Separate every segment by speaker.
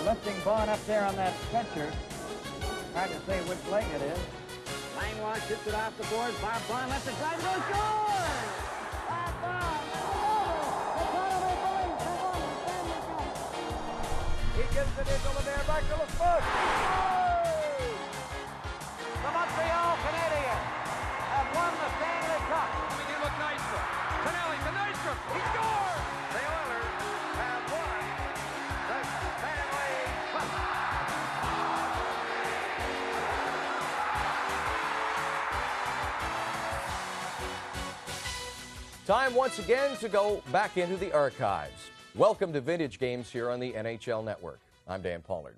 Speaker 1: lifting Vaughn up there on that stretcher. Hard to say which leg it is.
Speaker 2: Langlois hits it off the boards. Bob Vaughn left it drive. Goes score! Bob Vaughn.
Speaker 3: He gets it into Lemaire, back to LeFou. The Montreal Canadiens have won the Stanley Cup.
Speaker 4: He looked nicer. Tonelli to Nystrom. He scores!
Speaker 3: The Oilers have won the Stanley Cup.
Speaker 5: Time once again to go back into the archives. Welcome to Vintage Games here on the NHL Network. I'm Dan Pollard.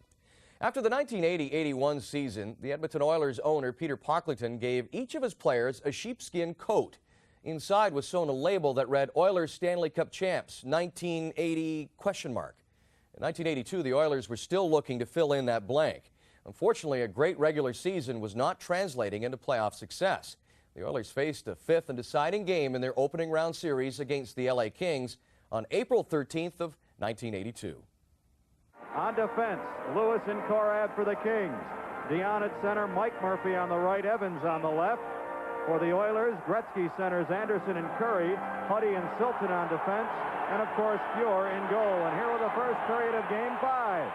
Speaker 5: After the 1980-81 season, the Edmonton Oilers owner Peter Pocklington gave each of his players a sheepskin coat. Inside was sewn a label that read Oilers Stanley Cup Champs 1980 ? In 1982, the Oilers were still looking to fill in that blank. Unfortunately, a great regular season was not translating into playoff success. The Oilers faced a fifth and deciding game in their opening round series against the LA Kings on April 13th of 1982.
Speaker 6: On defense, Lewis and Korab for the Kings. Dion at center, Mike Murphy on the right, Evans on the left. For the Oilers, Gretzky centers Anderson and Curry, Huddy and Silton on defense, and of course Fuhr in goal. And here with the first period of Game 5.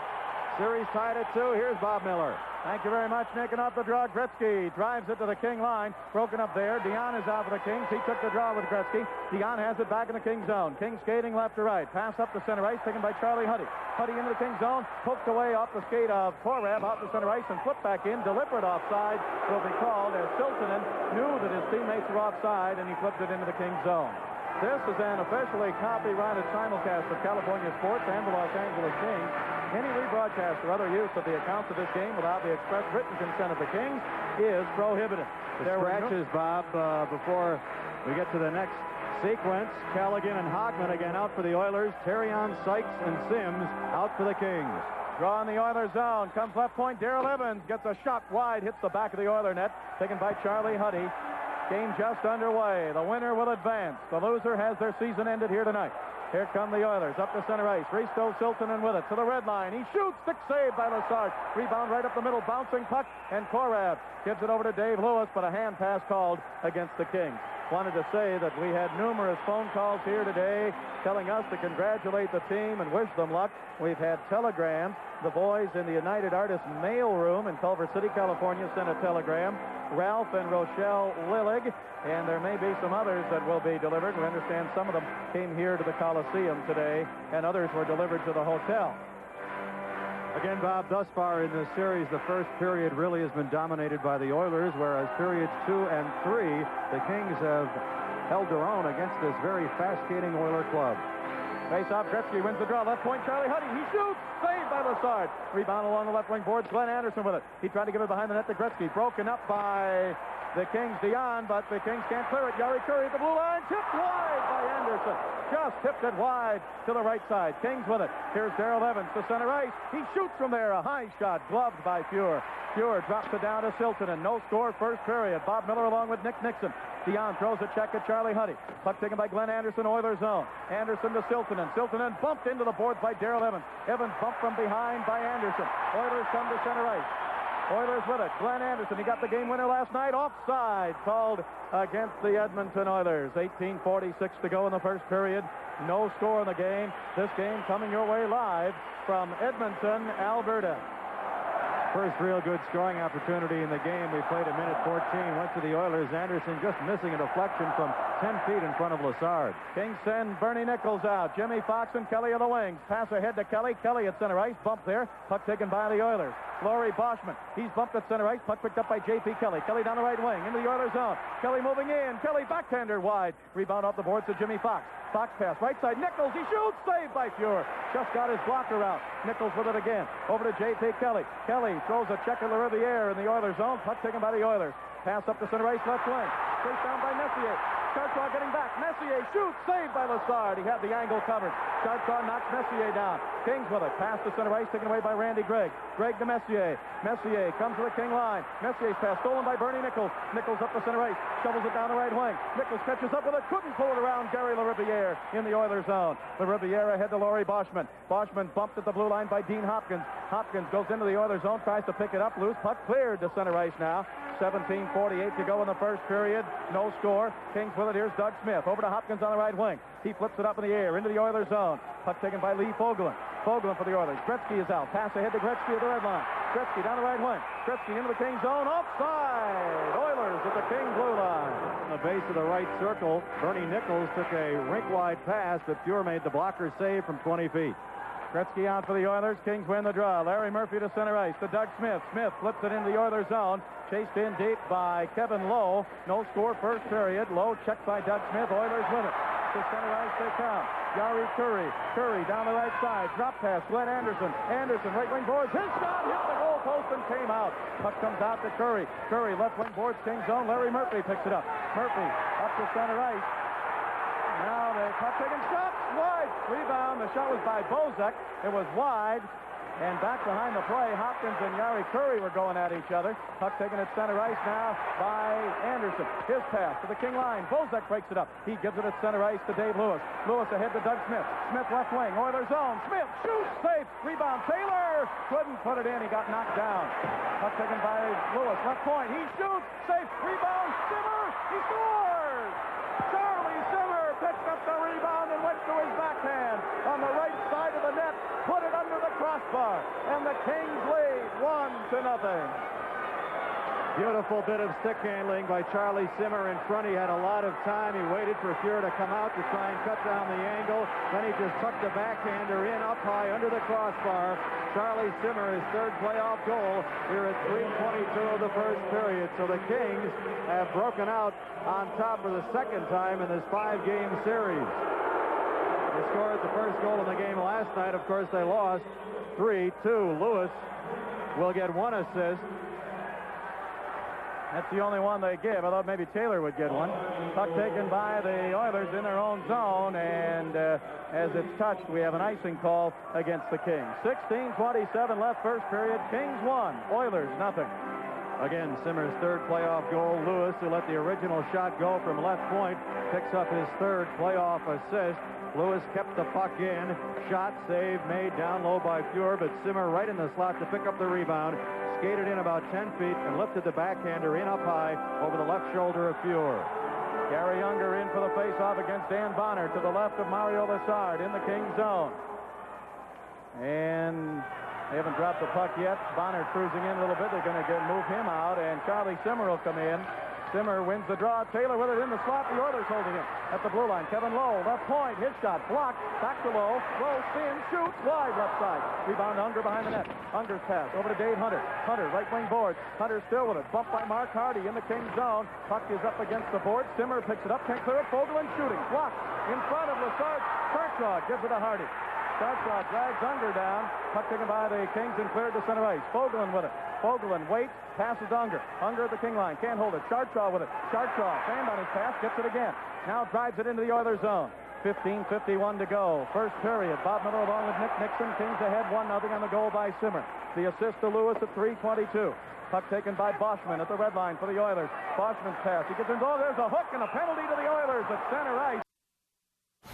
Speaker 6: Series tied at 2. Here's Bob Miller. Thank you very much, Nick. And off the draw, Gretzky drives it to the King line. Broken up there. Dion is out for the Kings. He took the draw with Gretzky. Dion has it back in the King zone. King skating left to right. Pass up the center ice, taken by Charlie Huddy. Huddy into the King zone. Poked away off the skate of Korab out the center ice and flipped back in. Deliberate offside will be called as Siltonen knew that his teammates were offside and he flipped it into the King zone. This is an officially copyrighted simulcast of California sports and the Los Angeles Kings. Any rebroadcast or other use of the accounts of this game without the express written consent of the Kings is prohibited.
Speaker 7: The scratches, Bob, before we get to the next sequence. Callaghan and Hogman again out for the Oilers. Terrion, Sykes, and Sims out for the Kings.
Speaker 6: Draw in the Oilers zone. Comes left point. Darrell Evans gets a shot wide. Hits the back of the Oiler net. Taken by Charlie Huddy. Game just underway. The winner will advance. The loser has their season ended here tonight. Here come the Oilers up the center ice. Risto Siltonen with it to the red line. He shoots. Stick saved by Lassard. Rebound right up the middle. Bouncing puck. And Korab gives it over to Dave Lewis, but a hand pass called against the Kings. Wanted to say that we had numerous phone calls here today telling us to congratulate the team and wish them luck. We've had telegrams. The boys in the United Artists mail room in Culver City, California sent a telegram. Ralph and Rochelle Lillig, and there may be some others that will be delivered. We understand some of them came here to the Coliseum today, and others were delivered to the hotel.
Speaker 7: Again, Bob, thus far in this series, the first period really has been dominated by the Oilers, whereas periods 2 and 3, the Kings have held their own against this very fast-skating Oiler club.
Speaker 6: Face-off, Gretzky wins the draw. Left point, Charlie Huddy. He shoots. Saved by Lassard. Rebound along the left wing boards. Glenn Anderson with it. He tried to get it behind the net to Gretzky. Broken up by the Kings, Dion, but the Kings can't clear it. Yari Curry at the blue line. Tipped wide by Anderson. Just tipped it wide to the right side. Kings with it. Here's Darrell Evans to center ice. He shoots from there. A high shot gloved by Fuhr. Fuhr drops it down to Siltonen. No score first period. Bob Miller along with Nick Nixon. Dion throws a check at Charlie Huddy. Puck taken by Glenn Anderson, Oilers zone. Anderson to Siltonen. Siltonen bumped into the boards by Darrell Evans. Evans bumped from behind by Anderson. Oilers come to center ice. Oilers with it. Glenn Anderson, he got the game winner last night. Offside called against the Edmonton Oilers. 18:46 to go in the first period. No score in the game. This game coming your way live from Edmonton, Alberta.
Speaker 7: First real good scoring opportunity in the game. We played a minute 14. Went to the Oilers. Anderson just missing a deflection from 10 feet in front of Lassard.
Speaker 6: Kings send Bernie Nichols out. Jimmy Fox and Kelly on the wings. Pass ahead to Kelly. Kelly at center ice. Bump there. Puck taken by the Oilers. Laurie Boschman. He's bumped at center ice. Puck picked up by J.P. Kelly. Kelly down the right wing into the Oilers zone. Kelly moving in. Kelly backhander wide. Rebound off the boards to Jimmy Fox. Fox pass right side. Nichols. He shoots. Saved by Fuhr. Just got his blocker out. Nichols with it again. Over to J.P. Kelly. Kelly throws a checker to the air in the Oilers zone. Puck taken by the Oilers. Pass up the center ice left wing. Chased down by Messier. Chartraw getting back. Messier shoots. Saved by Lassard. He had the angle covered. Chartraw knocks Messier down. Kings with it. Pass to center ice. Taken away by Randy Gregg. Gregg to Messier. Messier comes to the King line. Messier's pass stolen by Bernie Nichols. Nichols up the center ice. Shovels it down the right wing. Nichols catches up with it. Couldn't pull it around Gary LaRiviere in the Oilers zone. LaRiviere ahead to Laurie Boschman. Boschman bumped at the blue line by Dean Hopkins. Hopkins goes into the Oilers zone. Tries to pick it up. Loose puck cleared to center ice now. 17:48 to go in the first period. No score. Kings with it. Here's Doug Smith. Over to Hopkins on the right wing. He flips it up in the air into the Oilers zone. Puck taken by Lee Fogelin. Fogelin for the Oilers. Gretzky is out. Pass ahead to Gretzky at the red line. Gretzky down the right wing. Gretzky into the Kings zone. Offside. Oilers at the King blue line. On the base of the right circle, Bernie Nichols took a rink-wide pass, but Fuhr made the blocker save from 20 feet. Gretzky out for the Oilers. Kings win the draw. Larry Murphy to center ice to Doug Smith. Smith flips it into the Oilers zone. Chased in deep by Kevin Lowe. No score first period. Lowe checked by Doug Smith. Oilers win it. To center ice they come. Yari Curry. Curry down the right side. Drop pass. Glenn Anderson. Anderson right wing boards. His shot hit the goal post and came out. Puck comes out to Curry. Curry left wing boards. King zone. Larry Murphy picks it up. Murphy up to center ice. Now the puck taken shot wide. Rebound. The shot was by Bozek. It was wide. And back behind the play, Hopkins and Yari Curry were going at each other. Puck taken at center ice now by Anderson. His pass to the King line. Bozek breaks it up. He gives it at center ice to Dave Lewis. Lewis ahead to Doug Smith. Smith left wing. Oilers zone. Smith shoots. Safe. Rebound. Taylor couldn't put it in. He got knocked down. Puck taken by Lewis. Left point. He shoots. Safe. Rebound. Simmer. He scores. Charlie Simmer picked up the rebound and went to his backhand on the right side of the net. Put it under the crossbar. And the Kings lead 1-0. Beautiful bit of stick handling by Charlie Simmer in front. He had a lot of time. He waited for Fuhr to come out to try and cut down the angle. Then he just tucked the backhander in up high under the crossbar. Charlie Simmer, his third playoff goal here at 3:22 of the first period. So the Kings have broken out on top for the second time in this 5-game series. They scored the first goal in the game last night. Of course, they lost 3-2. Lewis will get one assist. That's the only one they give. I thought maybe Taylor would get one. Puck taken by the Oilers in their own zone, and as it's touched, we have an icing call against the Kings. 16:27 left first period. Kings 1, Oilers nothing. Again, Simmer's third playoff goal. Lewis, who let the original shot go from left point, picks up his third playoff assist. Lewis kept the puck in. Shot, save, made down low by Fuhr, but Simmer right in the slot to pick up the rebound. Skated in about 10 feet and lifted the backhander in up high over the left shoulder of Fuhr. Gary Unger in for the faceoff against Dan Bonner to the left of Mario Lassard in the King zone. And they haven't dropped the puck yet. Bonner cruising in a little bit. They're going to move him out, and Charlie Simmer will come in. Simmer wins the draw. Taylor with it in the slot. The Oilers holding him at the blue line. Kevin Lowe, left point. His shot blocked. Back to Lowe. Lowe spins, shoots wide left side. Rebound to Unger behind the net. Unger's pass over to Dave Hunter. Hunter right wing board. Hunter still with it. Bumped by Mark Hardy in the Kings zone. Puck is up against the board. Simmer picks it up. Can't clear it. Fogelin shooting. Blocked in front of Lassard. Chartraw gives it to Hardy. Chartraw drags Unger down. Puck taken by the Kings and cleared to center ice. Fogelin with it. Fogelin waits, passes Unger. Unger at the King line, can't hold it. Chartraw with it. Chartraw, fanned on his pass, gets it again. Now drives it into the Oilers zone. 15:51 to go. First period. Bob Miller along with Nick Nixon. Kings ahead 1-0 on the goal by Simmer. The assist to Lewis at 3:22. Puck taken by Boschman at the red line for the Oilers. Boschman's pass. He gets involved. There's a hook and a penalty to the Oilers at center ice.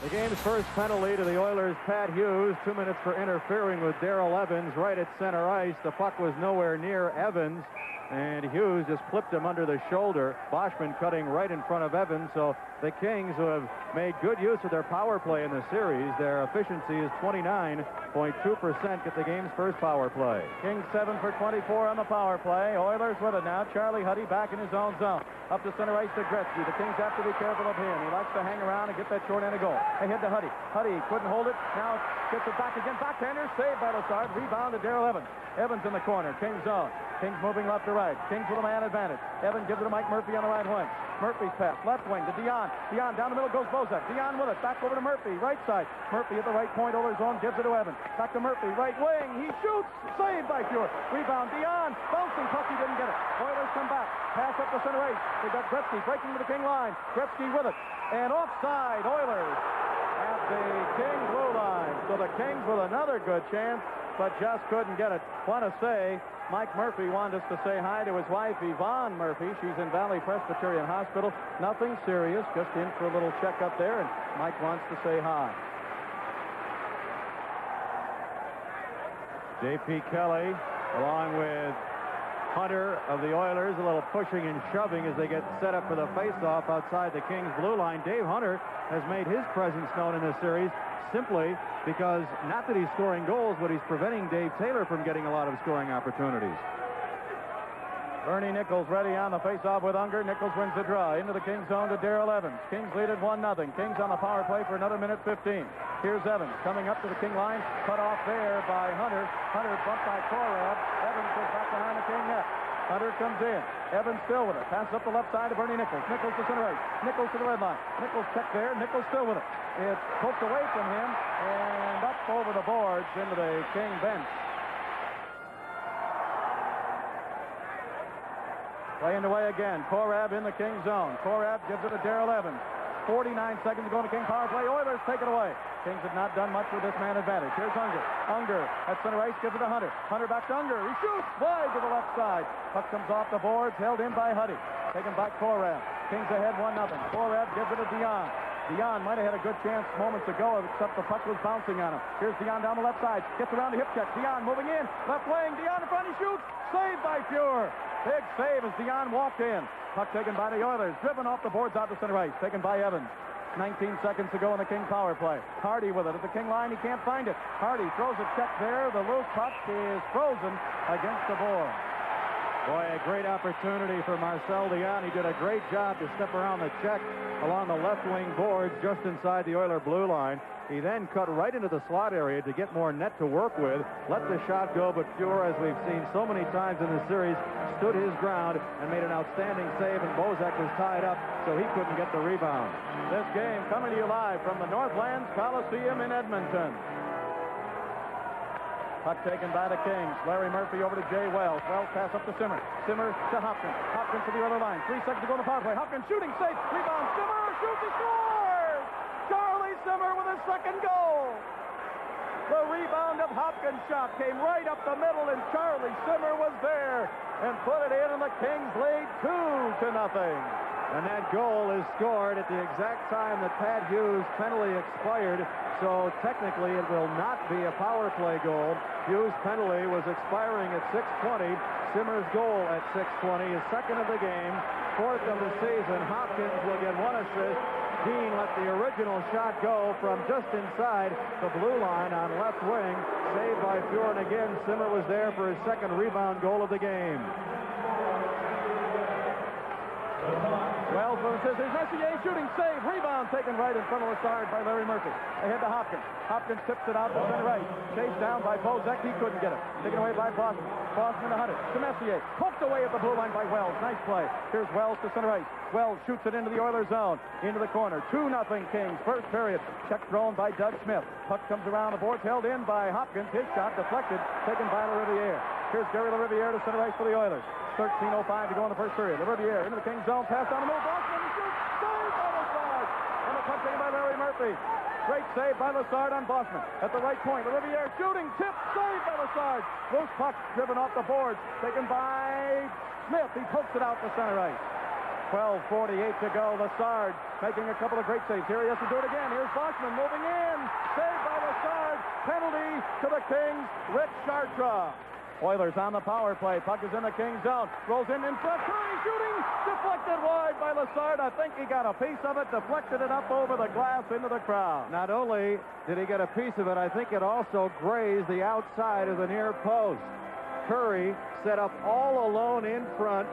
Speaker 6: The game's first penalty to the Oilers, Pat Hughes. 2 minutes for interfering with Darrell Evans right at center ice. The puck was nowhere near Evans, and Hughes just flipped him under the shoulder. Boschman cutting right in front of Evans. So the Kings, who have made good use of their power play in the series, their efficiency is 29.2%, get the game's first power play. Kings 7 for 24 on the power play. Oilers with it now. Charlie Huddy back in his own zone. Up to center ice to Gretzky. The Kings have to be careful of him. He likes to hang around and get that short end of goal. Ahead to Huddy. Huddy couldn't hold it. Now gets it back again. Backhander saved by Lassard. Rebound to Darrell Evans. Evans in the corner. Kings zone. Kings moving left to right. Kings with a man advantage. Evans gives it to Mike Murphy on the right wing. Murphy's pass. Left wing to Dion. Dion down the middle goes Bozak. Dion with it. Back over to Murphy. Right side. Murphy at the right point over his own. Gives it to Evans. Back to Murphy. Right wing. He shoots. Saved by Pure. Rebound. Dion. Bouncing puck. He didn't get it. Oilers come back. Pass up the center ice. They got Gretzky breaking to the King line. Gretzky with it. And offside. Oilers at the King blue line. So the Kings with another good chance, but just couldn't get it. Want to say, Mike Murphy wanted us to say hi to his wife, Yvonne Murphy. She's in Valley Presbyterian Hospital. Nothing serious, just in for a little checkup there, and Mike wants to say hi. J.P. Kelly, along with Hunter of the Oilers, a little pushing and shoving as they get set up for the face-off outside the Kings blue line. Dave Hunter has made his presence known in this series simply because, not that he's scoring goals, but he's preventing Dave Taylor from getting a lot of scoring opportunities. Bernie Nichols ready on the face-off with Unger. Nichols wins the draw. Into the Kings zone to Darrell Evans. Kings lead at 1-0. Kings on the power play for another minute 15. Here's Evans coming up to the King line. Cut off there by Hunter. Hunter bumped by Korab. Evans goes back behind the King net. Hunter comes in. Evans still with it. Passes up the left side to Bernie Nichols. Nichols to center ice. Nichols to the red line. Nichols checked there. Nichols still with it. It's poked away from him and up over the boards into the King bench. Playing away again. Korab in the King zone. Korab gives it to Darrell Evans. 49 seconds to go in the King power play. Oilers take it away. Kings have not done much with this man advantage. Here's Unger. Unger at center ice gives it to Hunter. Hunter back to Unger. He shoots wide to the left side. Puck comes off the boards, held in by Huddy. Taken by Korab. Kings ahead 1-0. Korab gives it to Dion. Dion might have had a good chance moments ago, except the puck was bouncing on him. Here's Dion down the left side. Gets around the hip check. Dion moving in. Left wing. Dion in front. He shoots. Saved by Pure. Big save as Dion walked in. Puck taken by the Oilers. Driven off the boards out to center ice. Taken by Evans. 19 seconds to go in the King power play. Hardy with it at the King line. He can't find it. Hardy throws a check there. The loose puck is frozen against the board. Boy, a great opportunity for Marcel Dion. He did a great job to step around the check along the left wing boards just inside the Oiler blue line. He then cut right into the slot area to get more net to work with. Let the shot go, but Pure, as we've seen so many times in this series, stood his ground and made an outstanding save, and Bozak was tied up, so he couldn't get the rebound. This game coming to you live from the Northlands Coliseum in Edmonton. Puck taken by the Kings. Larry Murphy over to Jay Wells. Wells pass up to Simmer. Simmer to Hopkins. Hopkins to the other line. 3 seconds to go in the power play. Hopkins shooting safe. Rebound. Simmer shoots. He scores! Charlie Simmer with his second goal. The rebound of Hopkins' shot came right up the middle, and Charlie Simmer was there and put it in, and the Kings lead 2-0. And that goal is scored at the exact time that Pat Hughes' penalty expired, so technically it will not be a power play goal. Hughes' penalty was expiring at 6:20. Simmer's goal at 6:20 is second of the game, fourth of the season. Hopkins will get one assist. Dean let the original shot go from just inside the blue line on left wing. Saved by Pure, and again, Simmer was there for his second rebound goal of the game. Wells with the scissors. Messier shooting save. Rebound taken right in front of Lassard by Larry Murphy. Ahead to Hopkins. Hopkins tips it out to center right. Chased down by Bozak. He couldn't get it. Taken away by Bosman. Bosman to Hunter. To Messier. Poked away at the blue line by Wells. Nice play. Here's Wells to center right. Wells shoots it into the Oilers zone. Into the corner. 2-0 Kings. First period. Check thrown by Doug Smith. Puck comes around the boards. Held in by Hopkins. His shot deflected. Taken by LaRiviere. Here's Gary LaRiviere to center ice for the Oilers. 13:05 to go in the first period. LaRiviere into the Kings zone. Pass down the middle. Bosman shoots. Saved by Lassard. And the puck taken by Larry Murphy. Great save by Lassard on Bosman. At the right point. LaRiviere shooting. Tip. Saved by Lassard. Loose puck driven off the boards. Taken by Smith. He pokes it out to center ice. 12:48 to go. Lassard making a couple of great saves. Here he has to do it again. Here's Bosman moving in. Saved by Lassard. Penalty to the Kings. Rick Chartra. Oilers on the power play. Puck is in the Kings zone. Rolls in front. Curry shooting. Deflected wide by Lassard. I think he got a piece of it. Deflected it up over the glass into the crowd. Not only did he get a piece of it, I think it also grazed the outside of the near post. Curry set up all alone in front.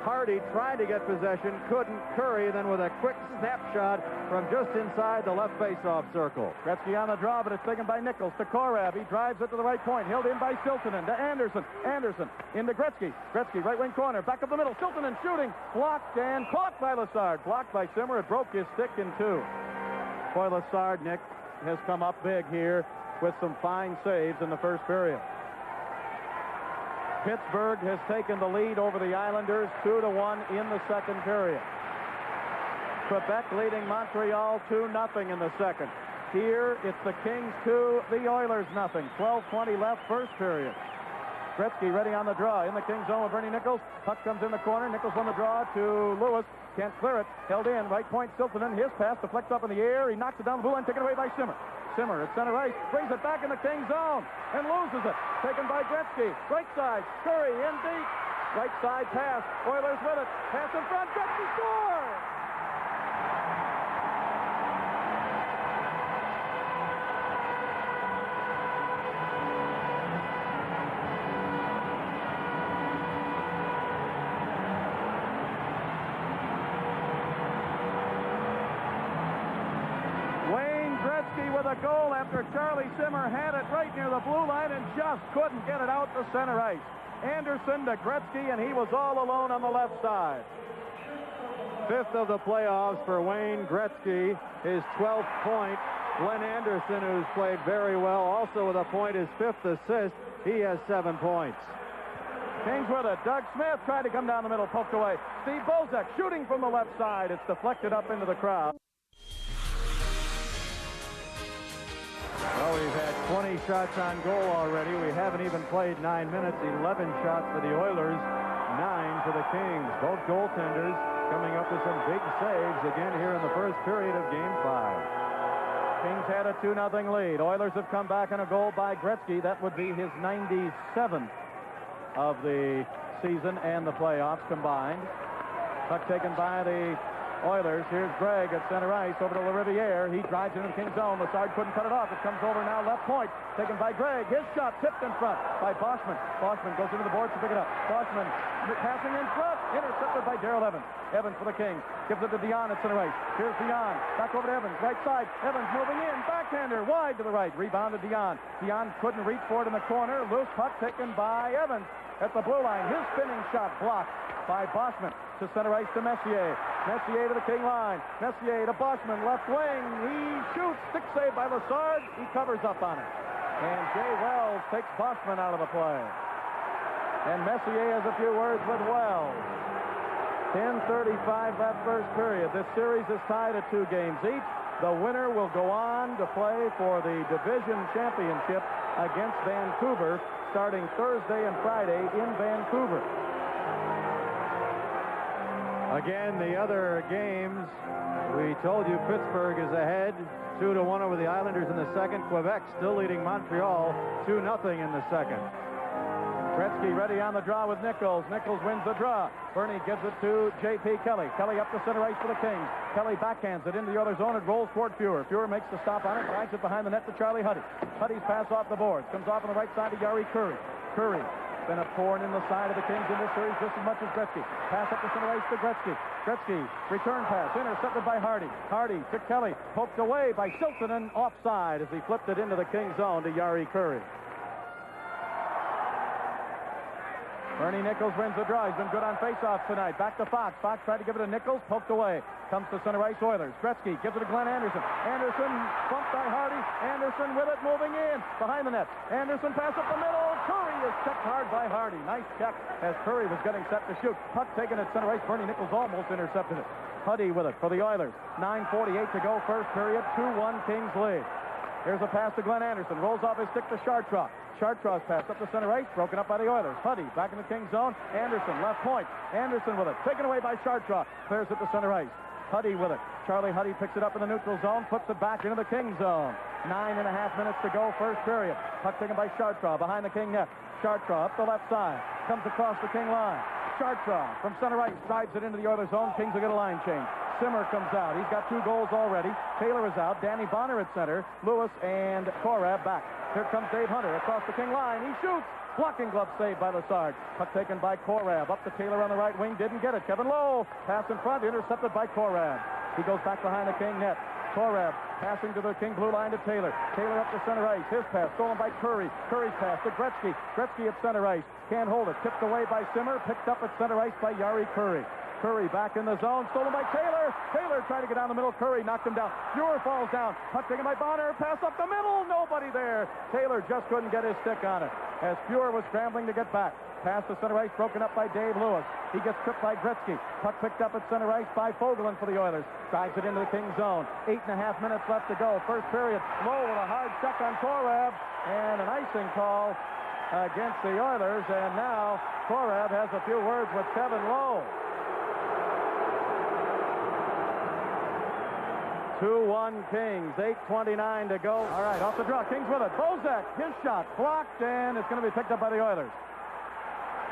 Speaker 6: Hardy tried to get possession, couldn't. Curry then with a quick snapshot from just inside the left face-off circle.
Speaker 7: Gretzky on the draw, but it's taken by Nichols to Korab. He drives it to the right point. Held in by Siltanen to Anderson. Anderson into Gretzky. Gretzky, right wing corner. Back up the middle. Siltanen shooting. Blocked and caught by Lassard. Blocked by Simmer. It broke his stick in two. Boy, Lassard, Nick, has come up big here with some fine saves in the first period. Pittsburgh has taken the lead over the Islanders 2-1 in the second period. Quebec leading Montreal 2-0 in the second. Here, it's the Kings 2, the Oilers 0. 12:20 left, first period. Gretzky ready on the draw in the Kings zone with Bernie Nichols. Puck comes in the corner. Nichols on the draw to Lewis. Can't clear it. Held in. Right point, Siltanen. His pass deflects up in the air. He knocks it down the blue line, taken away by Simmer. Simmer at center ice. Brings it back in the Kings zone and loses it. Taken by Gretzky. Right side. Curry in deep. Right side pass. Oilers with it. Pass in front. Gretzky scores! With a goal after Charlie Simmer had it right near the blue line and just couldn't get it out to center ice. Anderson to Gretzky, and he was all alone on the left side.
Speaker 6: Fifth of the playoffs for Wayne Gretzky, his 12th point. Glenn Anderson, who's played very well, also with a point, his 5th assist. He has 7 points.
Speaker 7: Kings with it. Doug Smith tried to come down the middle, poked away. Steve Bozek shooting from the left side. It's deflected up into the crowd.
Speaker 6: Well, we've had 20 shots on goal already. We haven't even played 9 minutes. 11 shots for the Oilers, 9 for the Kings. Both goaltenders coming up with some big saves again here in the first period of Game 5.
Speaker 7: Kings had a 2-0 lead. Oilers have come back on a goal by Gretzky. That would be his 97th of the season and the playoffs combined. Puck taken by the Oilers. Here's Gregg at center ice over to LaRiviere. He drives into the Kings zone. Lassard couldn't cut it off. It comes over now left point. Taken by Gregg. His shot tipped in front by Boschman. Boschman goes into the boards to pick it up. Boschman passing in front. Intercepted by Darrell Evans. Evans for the Kings. Gives it to Dion at center ice. Here's Dion. Back over to Evans. Right side. Evans moving in. Backhander wide to the right. Rebounded Dion. Dion couldn't reach for it in the corner. Loose puck taken by Evans at the blue line. His spinning shot blocked by Boschman. To center ice to Messier. Messier to the King line. Messier to Boschman, left wing. He shoots. Stick save by Lassard. He covers up on it. And Jay Wells takes Boschman out of the play. And Messier has a few words with Wells. 10:35 left first period. This series is tied at 2 games each. The winner will go on to play for the division championship against Vancouver starting Thursday and Friday in Vancouver.
Speaker 6: Again, the other games, we told you Pittsburgh is ahead 2-1 over the Islanders in the second. Quebec still leading Montreal 2-0 in the second.
Speaker 7: Gretzky ready on the draw with Nichols. Nichols wins the draw. Bernie gives it to J.P. Kelly. Kelly up the center ice for the Kings. Kelly backhands it into the other zone. It rolls toward Fuhrer. Fuhrer makes the stop on it. Drives it behind the net to Charlie Huddy. Huddy's pass off the boards. Comes off on the right side to Yari Curry. Curry been a thorn in the side of the Kings in this series just as much as Gretzky. Pass up the center ice to Gretzky. Gretzky, return pass, intercepted by Hardy. Hardy to Kelly, poked away by Siltanen, offside as he flipped it into the Kings zone to Yari Curry. Bernie Nichols wins the draw. He's been good on faceoffs tonight. Back to Fox. Fox tried to give it to Nichols, poked away. Comes to center ice Oilers. Gretzky gives it to Glenn Anderson. Anderson bumped by Hardy. Anderson with it, moving in behind the net. Anderson pass up the middle. Curry is checked hard by Hardy. Nice check as Curry was getting set to shoot. Puck taken at center ice. Bernie Nichols almost intercepted it. Huddy with it for the Oilers. 9:48 to go, first period. 2-1 Kings lead. Here's a pass to Glenn Anderson. Rolls off his stick to Chartrand. Chartrand's pass up the center ice, broken up by the Oilers. Huddy back in the Kings zone. Anderson left point. Anderson with it. Taken away by Chartrand. Clears it to center ice. Huddy with it. Charlie Huddy picks it up in the neutral zone, puts it back into the King zone. 9.5 minutes to go, first period. Puck taken by Chartrand behind the King net. Chartrand up the left side. Comes across the King line. Chartrand from center ice drives it into the Oilers zone. Kings will get a line change. Simmer comes out. He's got 2 goals already. Taylor is out. Danny Bonner at center. Lewis and Korab back. Here comes Dave Hunter across the King line. He shoots. Blocking glove saved by Lassard. Puck taken by Korab. Up to Taylor on the right wing. Didn't get it. Kevin Lowe. Pass in front. Intercepted by Korab. He goes back behind the King net. Korab passing to the King blue line to Taylor. Taylor up to center ice. His pass stolen by Curry. Curry's pass to Gretzky. Gretzky at center ice. Can't hold it. Tipped away by Simmer. Picked up at center ice by Yari Curry. Curry back in the zone. Stolen by Taylor. Taylor trying to get down the middle. Curry knocked him down. Fuhr falls down. Puck taken by Bonner. Pass up the middle. Nobody there. Taylor just couldn't get his stick on it as Fuhr was scrambling to get back. Pass to center ice broken up by Dave Lewis. He gets tripped by Gretzky. Puck picked up at center ice by Fogelin for the Oilers. Drives it into the Kings zone. 8.5 minutes left to go. First period. Lowe with a hard check on Korab and an icing call against the Oilers. And now Korab has a few words with Kevin Lowe. 2-1 Kings, 8:29 to go. All right, off the draw, Kings with it. Bozak, his shot blocked, and it's going to be picked up by the Oilers.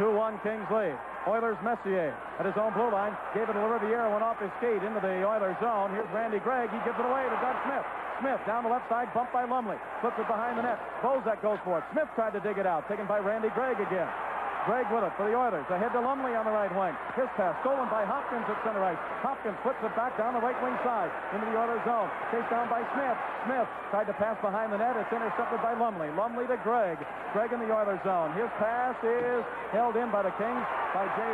Speaker 7: 2-1 Kings lead. Oilers Messier at his own blue line. Gave it to Riviera, went off his skate into the Oilers zone. Here's Randy Gregg. He gives it away to Doug Smith. Smith down the left side, bumped by Lumley. Flips it behind the net. Bozak goes for it. Smith tried to dig it out. Taken by Randy Gregg again. Gregg with it for the Oilers. Ahead to Lumley on the right wing. His pass stolen by Hopkins at center ice. Hopkins flips it back down the right wing side into the Oilers zone. Chased down by Smith. Smith tried to pass behind the net. It's intercepted by Lumley. Lumley to Gregg. Gregg in the Oilers zone. His pass is held in by the Kings by Jay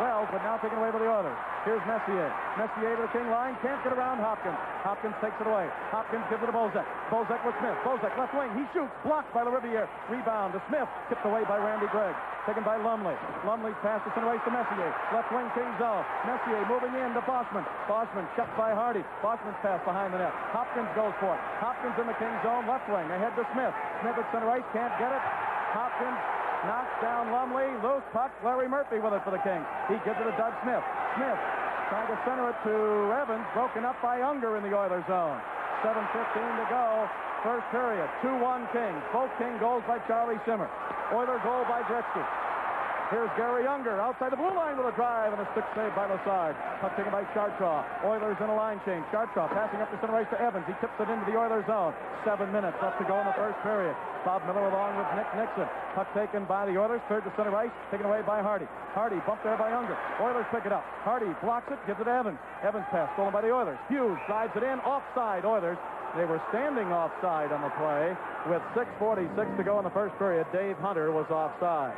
Speaker 7: Wells, but now taken away by the Oilers. Here's Messier. Messier to the King line. Can't get around Hopkins. Hopkins takes it away. Hopkins gives it to Bozak. Bozak with Smith. Bozak left wing. He shoots. Blocked by Riviere. Rebound to Smith. Tipped away by Randy Gregg. Taken by Lumley. Lumley's pass to center ice to Messier. Left wing King zone. Messier moving in to Bossman. Bossman checked by Hardy. Bossman's pass behind the net. Hopkins goes for it. Hopkins in the King zone. Left wing. Ahead to Smith. Smith at center ice. Can't get it. Hopkins knocks down Lumley. Loose puck. Larry Murphy with it for the Kings. He gives it to Doug Smith. Smith trying to center it to Evans. Broken up by Unger in the Oilers zone. 7:15 to go. First period. 2-1 Kings. Both King goals by Charlie Simmer. Oiler goal by Gretzky. Here's Gary Unger outside the blue line with a drive and a stick save by Lassard. Puck taken by Chartraw. Oilers in a line change. Chartraw passing up the center ice to Evans. He tips it into the Oilers zone. 7 minutes left to go in the first period. Bob Miller along with Nick Nixon. Puck taken by the Oilers. Third to center ice. Taken away by Hardy. Hardy bumped there by Unger. Oilers pick it up. Hardy blocks it. Gives it to Evans. Evans pass stolen by the Oilers. Hughes drives it in. Offside Oilers. They were standing offside on the play with 6:46 to go in the first period. Dave Hunter was offside.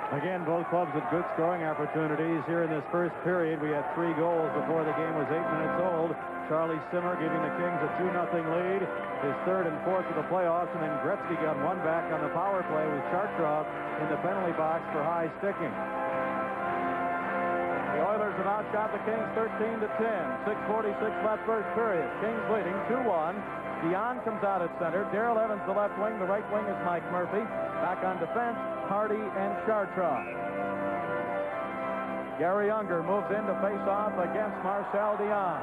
Speaker 6: Again, both clubs with good scoring opportunities. Here in this first period, we had 3 goals before the game was 8 minutes old. Charlie Simmer giving the Kings a 2-0 lead. His third and fourth of the playoffs, and then Gretzky got one back on the power play with Chartraw in the penalty box for high sticking. The Oilers have outshot the Kings 13-10. 6:46 left first period. Kings leading 2-1. Dion comes out at center. Darrell Evans the left wing. The right wing is Mike Murphy. Back on defense, Hardy and Chartraw. Gary Unger moves in to face off against Marcel Dion.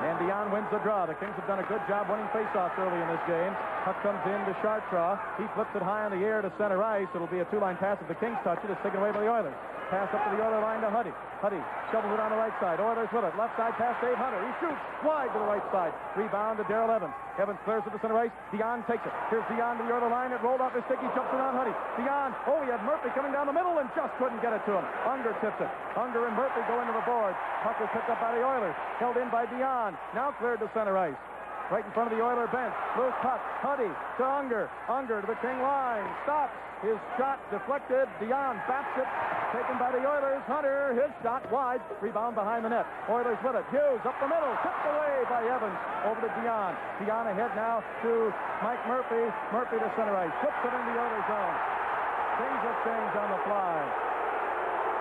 Speaker 6: And Dion wins the draw. The Kings have done a good job winning faceoffs early in this game. Puck comes in to Chartraw. He flips it high in the air to center ice. It'll be a 2-line pass if the Kings touch it. It's taken away by the Oilers. Pass up to the Oiler line to Huddy. Huddy shovels it on the right side. Oilers with it. Left side pass Dave Hunter. He shoots wide to the right side. Rebound to Darrell Evans. Evans clears to the center ice. Dion takes it. Here's Dion to the Oiler line. It rolled off his stick. He jumps around Huddy. Dion. Oh, he had Murphy coming down the middle and just couldn't get it to him. Unger tips it. Unger and Murphy go into the board. Puck is picked up by the Oilers. Held in by Dion. Now cleared to center ice. Right in front of the Oiler bench. Loose puck. Huddy to Unger. Unger to the King line. Stops. His shot deflected. Dion bats it. Taken by the Oilers. Hunter, his shot wide. Rebound behind the net. Oilers with it. Hughes up the middle. Tipped away by Evans. Over to Dion. Dion ahead now to Mike Murphy. Murphy to center ice. Puts it in the Oilers zone. Things have changed on the fly.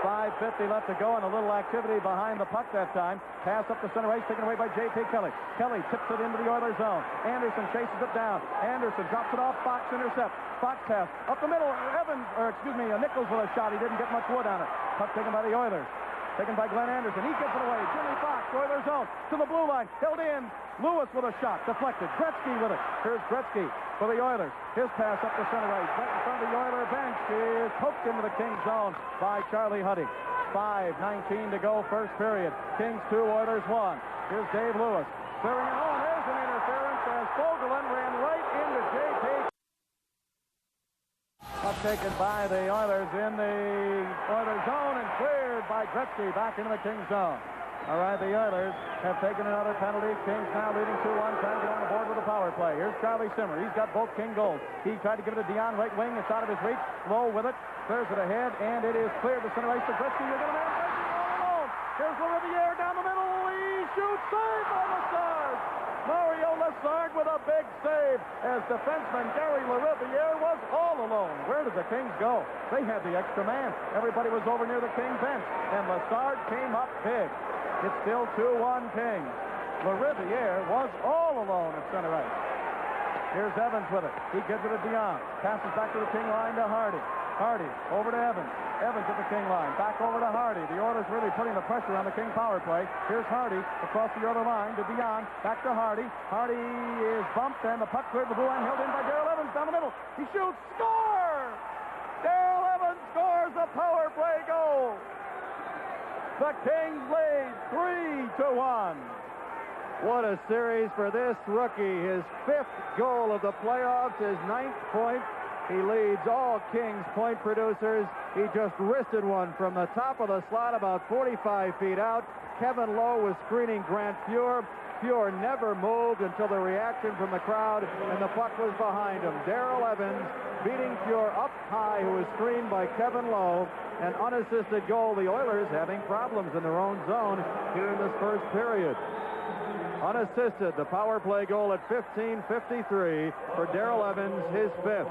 Speaker 6: 5:50 left to go and a little activity behind the puck that time. Pass up the center ice taken away by J.P. Kelly. Kelly tips it into the Oilers zone. Anderson chases it down. Anderson drops it off. Fox intercept. Fox pass up the middle. Nichols with a shot. He didn't get much wood on it. Puck taken by the Oilers. Taken by Glenn Anderson. He gets it away. Jimmy Fox, Oilers zone to the blue line. Held in. Lewis with a shot. Deflected. Gretzky with it. Here's Gretzky for the Oilers. His pass up the center ice. Right in front of the Oiler bench is poked into the Kings zone by Charlie Huddy. 5:19 to go first period. Kings 2, Oilers 1. Here's Dave Lewis. Clearing it. Oh, there's an interference as Fogelin ran Puck taken by the Oilers in the Oilers zone and cleared by Gretzky back into the Kings zone. All right, the Oilers have taken another penalty. Kings now leading 2-1, trying to get on the board with a power play. Here's Charlie Simmer. He's got both King goals. He tried to give it to Dion, right wing. It's out of his reach. Low with it. Clears it ahead, and it is cleared to center ice to Gretzky. You're going to man Gretzky all alone. Here's LaRiviere down the middle. He shoots. Saved by Lessard. Mario Lessard with a big save as defenseman Gary LaRiviere was all alone. Where did the Kings go? They had the extra man. Everybody was over near the King bench, and Lessard came up big. It's still 2-1 Kings. LaRiviere was all alone at center ice. Here's Evans with it. He gives it to Dion. Passes back to the King line to Hardy. Hardy over to Evans. Evans at the King line. Back over to Hardy. The Oilers really putting the pressure on the King power play. Here's Hardy across the other line to Dion. Back to Hardy. Hardy is bumped, and the puck cleared the blue line, held in by Darrell Evans down the middle. He shoots. Score! Darrell Evans scores a power play goal. The Kings lead 3-1. What a series for this rookie. His 5th goal of the playoffs, his 9th point. He leads all Kings point producers. He just wristed one from the top of the slot about 45 feet out. Kevin Lowe was screening Grant Fuhr. Fuhr never moved until the reaction from the crowd, and the puck was behind him. Darrell Evans beating Fuhr up high, who was screened by Kevin Lowe. An unassisted goal. The Oilers having problems in their own zone here in this first period. Unassisted, the power play goal at 15:53 for Darrell Evans, his 5th.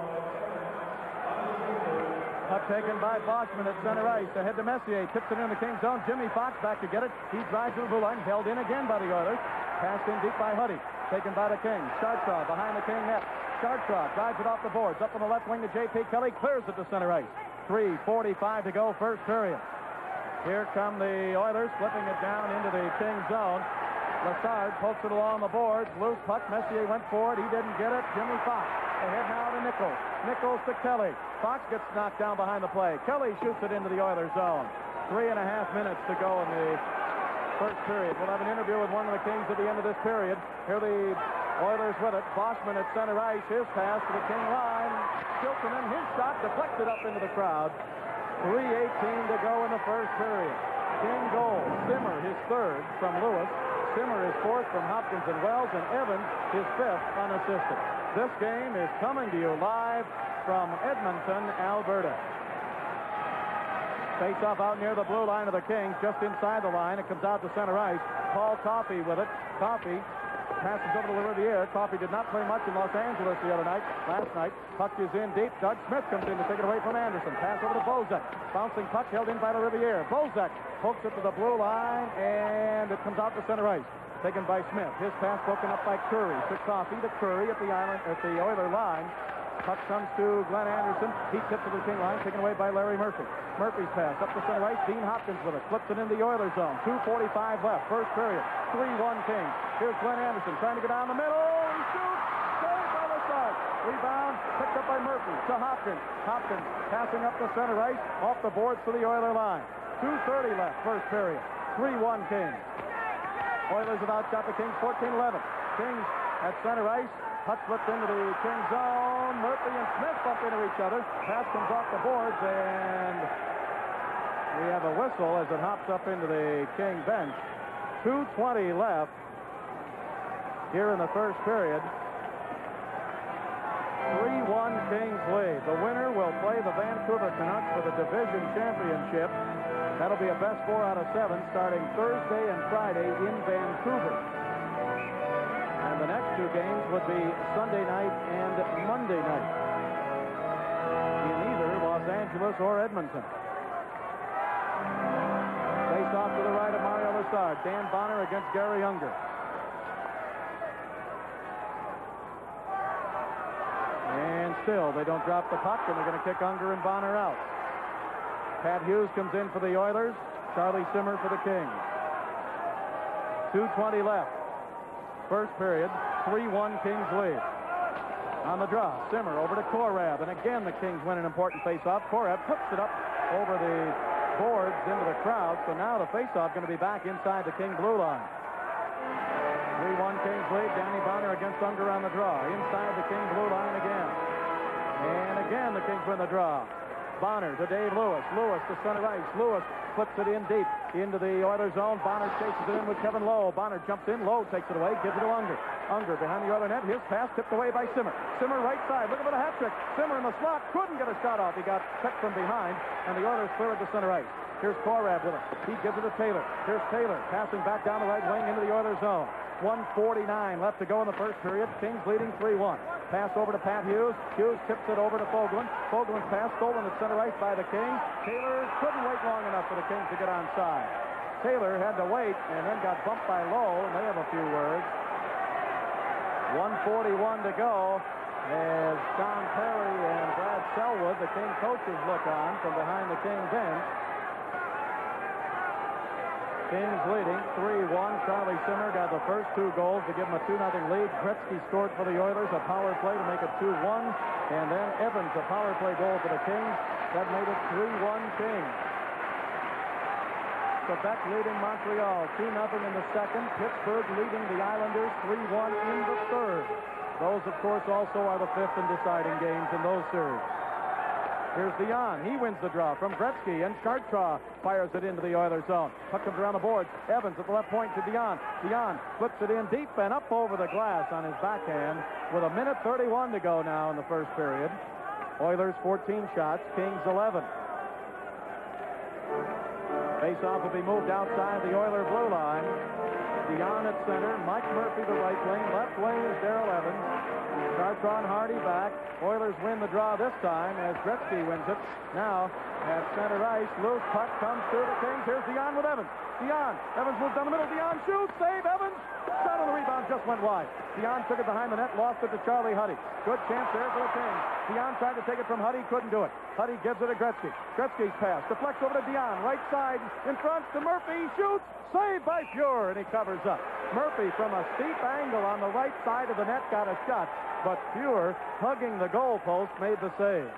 Speaker 6: Puck taken by Boschman at center ice. Ahead to Messier. Tips it in the Kings zone. Jimmy Fox back to get it. He drives to the blue line. Held in again by the Oilers. Passed in deep by Huddy. Taken by the Kings. Chartraw behind the King net. Chartraw drives it off the boards. Up on the left wing to J.P. Kelly. Clears it to center ice. 3:45 to go, first period. Here come the Oilers, flipping it down into the King zone. Lessard pokes it along the boards. Loose puck. Messier went forward. He didn't get it. Jimmy Fox ahead now to Nichols. Nichols to Kelly. Fox gets knocked down behind the play. Kelly shoots it into the Oilers zone. 3.5 minutes to go in the first period. We'll have an interview with one of the Kings at the end of this period. Here the Oilers with it. Boschman at center ice. His pass to the King line. Chilton, his shot deflected up into the crowd. 3:18 to go in the first period. King goal. Simmer, his 3rd from Lewis. Simmer is 4th from Hopkins and Wells, and Evans his 5th unassisted. This game is coming to you live from Edmonton, Alberta. Face-off out near the blue line of the Kings, just inside the line. It comes out to center ice. Paul Coffey with it. Coffey passes over to LaRiviere. Coffey did not play much in Los Angeles last night. Puck is in deep. Doug Smith comes in to take it away from Anderson. Pass over to Bozak. Bouncing puck held in by LaRiviere. Bozak pokes it to the blue line, and it comes out to center ice. Taken by Smith. His pass broken up by Curry. To Coffey to Curry at the Oiler line. Puck comes to Glenn Anderson. He tips to the King line, taken away by Larry Murphy. Murphy's pass up the center ice. Dean Hopkins with it. Flips it in the Oilers zone. 2:45 left. First period. 3-1 Kings. Here's Glenn Anderson trying to get down the middle. He shoots. Saved by Lessard. Rebound picked up by Murphy to Hopkins. Hopkins passing up the center ice. Off the boards to the Oiler line. 2:30 left. First period. 3-1 Kings. Oilers have outshot the Kings 14-11. Kings at center ice. Puck flipped into the King zone. Murphy and Smith bump into each other. Pass comes off the boards, and we have a whistle as it hops up into the King bench. 2:20 left here in the first period. 3-1 Kings lead. The winner will play the Vancouver Canucks for the division championship. That'll be a best 4 out of 7 starting Thursday and Friday in Vancouver. And the next 2 games would be Sunday night and Monday night in either Los Angeles or Edmonton. Face off to the right of Mario Lessard. Dan Bonner against Gary Unger. And still, they don't drop the puck, and they're going to kick Unger and Bonner out. Pat Hughes comes in for the Oilers. Charlie Simmer for the Kings. 2:20 left. First period, 3-1 Kings lead. On the draw, Simmer over to Korab, and again the Kings win an important face-off. Korab hooks it up over the boards into the crowd, so now the face-off going to be back inside the King blue line. 3-1 Kings lead. Danny Bonner against Unger on the draw. Inside the King blue line again. And again,
Speaker 7: again. The Kings win the draw. Bonner to Dave Lewis. Lewis to center ice. Lewis flips it in deep into the Oilers zone. Bonner chases it in with Kevin Lowe. Bonner jumps in. Lowe takes it away. Gives it to Unger. Unger behind the Oiler net. His pass tipped away by Simmer. Simmer right side. Looking for the hat trick. Simmer in the slot. Couldn't get a shot off. He got checked from behind, and the Oilers clear it to center ice. Here's Korab with it. He gives it to Taylor. Here's Taylor passing back down the right wing into the Oilers zone. 1:49 left to go in the first period. Kings leading 3-1. Pass over to Pat Hughes. Hughes tips it over to Fogelin. Fogelin's pass stolen at center ice by the Kings. Taylor couldn't wait long enough for the Kings to get onside. Taylor had to wait and then got bumped by Lowe, and they have a few words. 1:41 to go as Don Perry and Brad Selwood, the King coaches, look on from behind the King bench. Kings leading 3-1. Charlie Simmer got the first 2 goals to give them a 2-0 lead. Gretzky scored for the Oilers, a power play to make it 2-1. And then Evans, a power play goal for the Kings. That made it 3-1 Kings. Quebec leading Montreal 2-0 in the second. Pittsburgh leading the Islanders 3-1 in the third. Those, of course, also are the fifth and deciding games in those series. Here's Dion. He wins the draw from Gretzky, and Chartraw fires it into the Oilers zone. Puck comes around the boards. Evans at the left point to Dion. Dion flips it in deep and up over the glass on his backhand with 1:31 to go now in the first period. Oilers 14 shots, Kings 11. Face-off will be moved outside the Oiler blue line. Dion at center. Mike Murphy the right wing. Left wing is Darrell Evans. Chartraw and Hardy back. Oilers win the draw this time as Gretzky wins it. Now at center ice, loose puck comes through the Kings. Here's Dion with Evans. Dion. Evans moves down the middle. Dion shoots. Save. Evans. Shot on the rebound. Just went wide. Dion took it behind the net. Lost it to Charlie Huddy. Good chance there for the Kings. Dion tried to take it from Huddy. Couldn't do it. Huddy gives it to Gretzky. Gretzky's pass deflects over to Dion. Right side in front to Murphy. Shoots. Saved by Fuhr, and he covers up. Murphy from a steep angle on the right side of the net got a shot, but Fuhr, hugging the goalpost, made the save.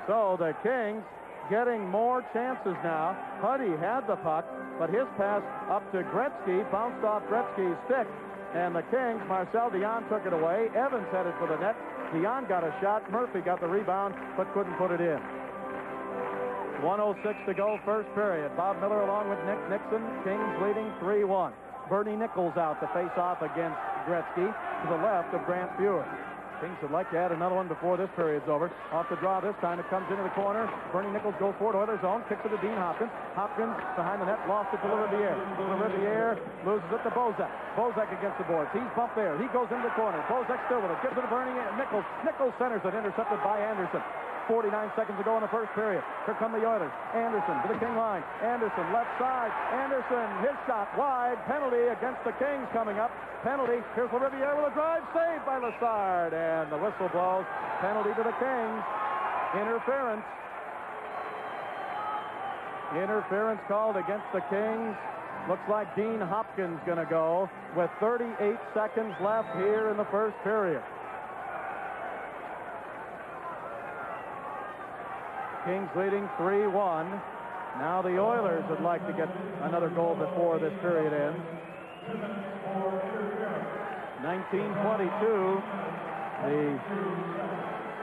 Speaker 7: So the Kings getting more chances now. Huddy had the puck, but his pass up to Gretzky bounced off Gretzky's stick, and the Kings, Marcel Dion took it away. Evans headed for the net. Dion got a shot. Murphy got the rebound, but couldn't put it in. 1:06 to go, first period. Bob Miller along with Nick Nixon. Kings leading 3-1. Bernie Nichols out to face off against Gretzky to the left of Grant Fuhr. Kings would like to add another one before this period's over. Off the draw this time. It comes into the corner. Bernie Nichols goes forward. Oilers zone. Kicks it to Dean Hopkins. Hopkins behind the net. Lost it to Riviere. Riviere loses it to Bozak. Bozak against the boards. He's bumped there. He goes into the corner. Bozak still with it. Gives it to Bernie Nichols. Nichols centers it. Intercepted by Anderson. 49 seconds to go in the first period. Here come the Oilers. Anderson to the King line. Anderson left side. Anderson, his shot wide. Penalty against the Kings coming up. Penalty. Here's Riviere with a drive. Saved by Lassard. And the whistle blows. Penalty to the Kings. Interference. Interference called against the Kings. Looks like Dean Hopkins going to go with 38 seconds left here in the first period. Kings leading 3-1. Now the Oilers would like to get another goal before this period ends. 19:22, the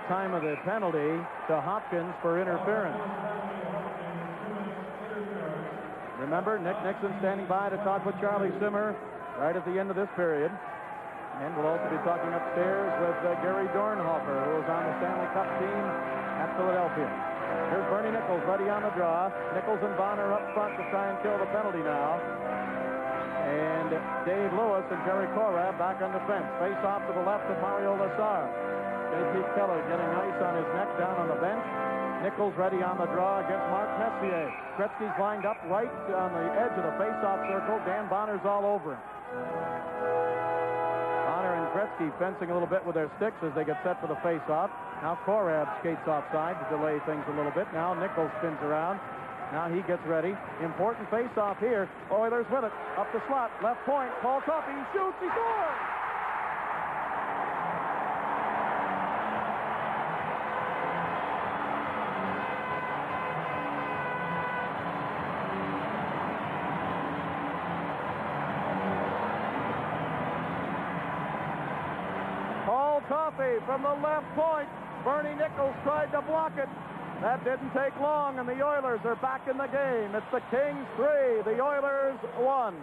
Speaker 7: time of the penalty to Hopkins for interference. Remember, Nick Nixon standing by to talk with Charlie Simmer right at the end of this period. And we'll also be talking upstairs with Gary Dornhofer, who was on the Stanley Cup team at Philadelphia. Here's Bernie Nichols ready on the draw. Nichols and Bonner up front to try and kill the penalty now. And Dave Lewis and Jerry Korab back on defense. Face off to the left of Mario Lassard. J.P. Keller getting ice on his neck down on the bench. Nichols ready on the draw against Mark Messier. Gretzky's lined up right on the edge of the face-off circle. Dan Bonner's all over him. Bonner and Gretzky fencing a little bit with their sticks as they get set for the face-off. Now Korab skates offside to delay things a little bit. Now Nichols spins around. Now he gets ready. Important face-off here. Oilers with it. Up the slot. Left point. Paul Coffey shoots. He scores!
Speaker 6: Coffey from the left point. Bernie Nichols tried to block it. That didn't take long, and the Oilers are back in the game. It's the Kings 3, the Oilers 1.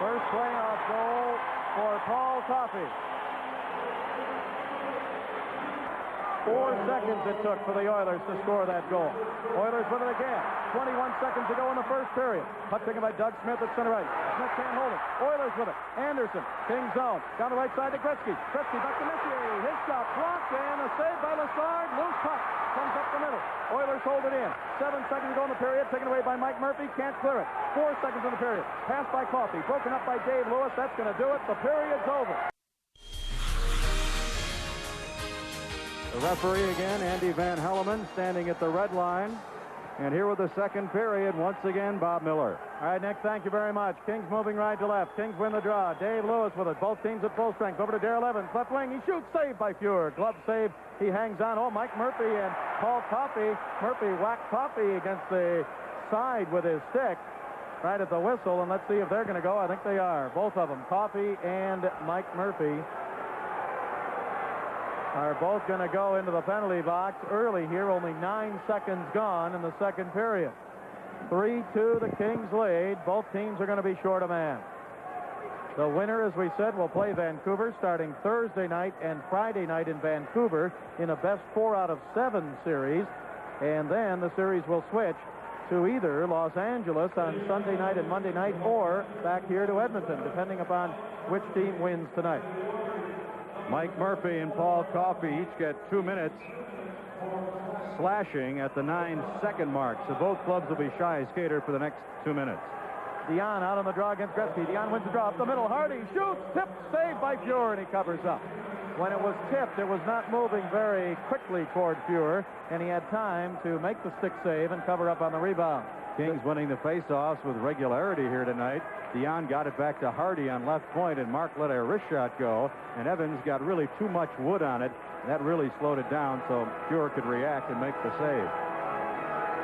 Speaker 6: First playoff goal for Paul Coffey. 4 seconds it took for the Oilers to score that goal. Oilers with it again. 21 seconds to go in the first period. Puck taken by Doug Smith at center right. Smith can't hold it. Oilers with it. Anderson, King zone. Down the right side to Gretzky. Gretzky back to Messier. His shot blocked and a save by Lassard. Loose puck comes up the middle. Oilers hold it in. 7 seconds to go in the period. Taken away by Mike Murphy. Can't clear it. 4 seconds in the period. Passed by Coffey. Broken up by Dave Lewis. That's going to do it. The period's over. The referee again, Andy Van Helleman, standing at the red line. And here with the second period, once again, Bob Miller. All right, Nick, thank you very much. Kings moving right to left. Kings win the draw. Dave Lewis with it. Both teams at full strength. Over to Darrell Evans. Left wing. He shoots. Saved by Fuhr. Glove save. He hangs on. Oh, Mike Murphy and Paul Coffey. Murphy whacked Coffey against the side with his stick right at the whistle. And let's see if they're going to go. I think they are. Both of them, Coffey and Mike Murphy, are both going to go into the penalty box early here. Only 9 seconds gone in the second period. 3-2 the Kings lead. Both teams are going to be short a man. The winner, as we said, will play Vancouver starting Thursday night and Friday night in Vancouver in a best 4 out of 7 series. And then the series will switch to either Los Angeles on Sunday night and Monday night or back here to Edmonton, depending upon which team wins tonight. Mike Murphy and Paul Coffey each get 2 minutes slashing at the 9-second mark. So both clubs will be shy skater for the next 2 minutes. Dion out on the draw against Gretzky. Dion wins the draw up the middle. Hardy shoots. Tipped. Saved by Fuhr, and he covers up. When it was tipped, it was not moving very quickly toward Fuhr, and he had time to make the stick save and cover up on the rebound. Kings winning the faceoffs with regularity here tonight. Dion got it back to Hardy on left point, and Mark let a wrist shot go, and Evans got really too much wood on it. That really slowed it down so Fuhr could react and make the save.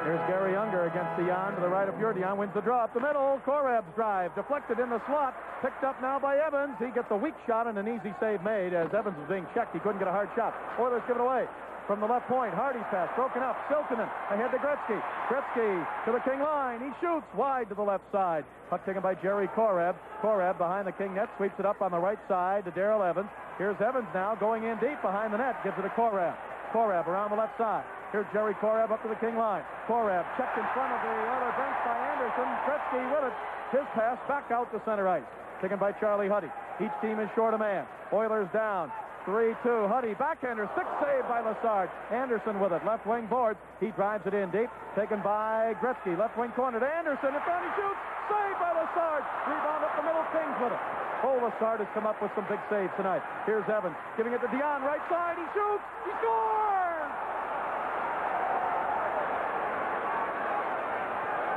Speaker 6: Here's Gary Unger against Dion to the right of Fuhr. Dion wins the draw up the middle. Koreb's drive deflected in the slot. Picked up now by Evans. He gets a weak shot and an easy save made as Evans was being checked. He couldn't get a hard shot. Oilers give it away. From the left point, Hardy's pass broken up. Siltanen ahead to Gretzky. Gretzky to the King line. He shoots wide to the left side. Puck taken by Jerry Koreb. Koreb behind the King net, sweeps it up on the right side to Darrell Evans. Here's Evans now going in deep behind the net. Gives it to Koreb. Koreb around the left side. Here's Jerry Koreb up to the King line. Koreb checked in front of the other bench by Anderson. Gretzky with it. His pass back out to center ice. Taken by Charlie Huddy. Each team is short a man. Oilers down. 3-2. Huddy backhander. Stick save by Lassard. Anderson with it. Left wing boards. He drives it in deep. Taken by Gretzky. Left wing corner to Anderson. In front he shoots. Saved by Lassard. Rebound up the middle. Kings with it. Oh, Lassard has come up with some big saves tonight. Here's Evans giving it to Dion. Right side. He shoots. He scores!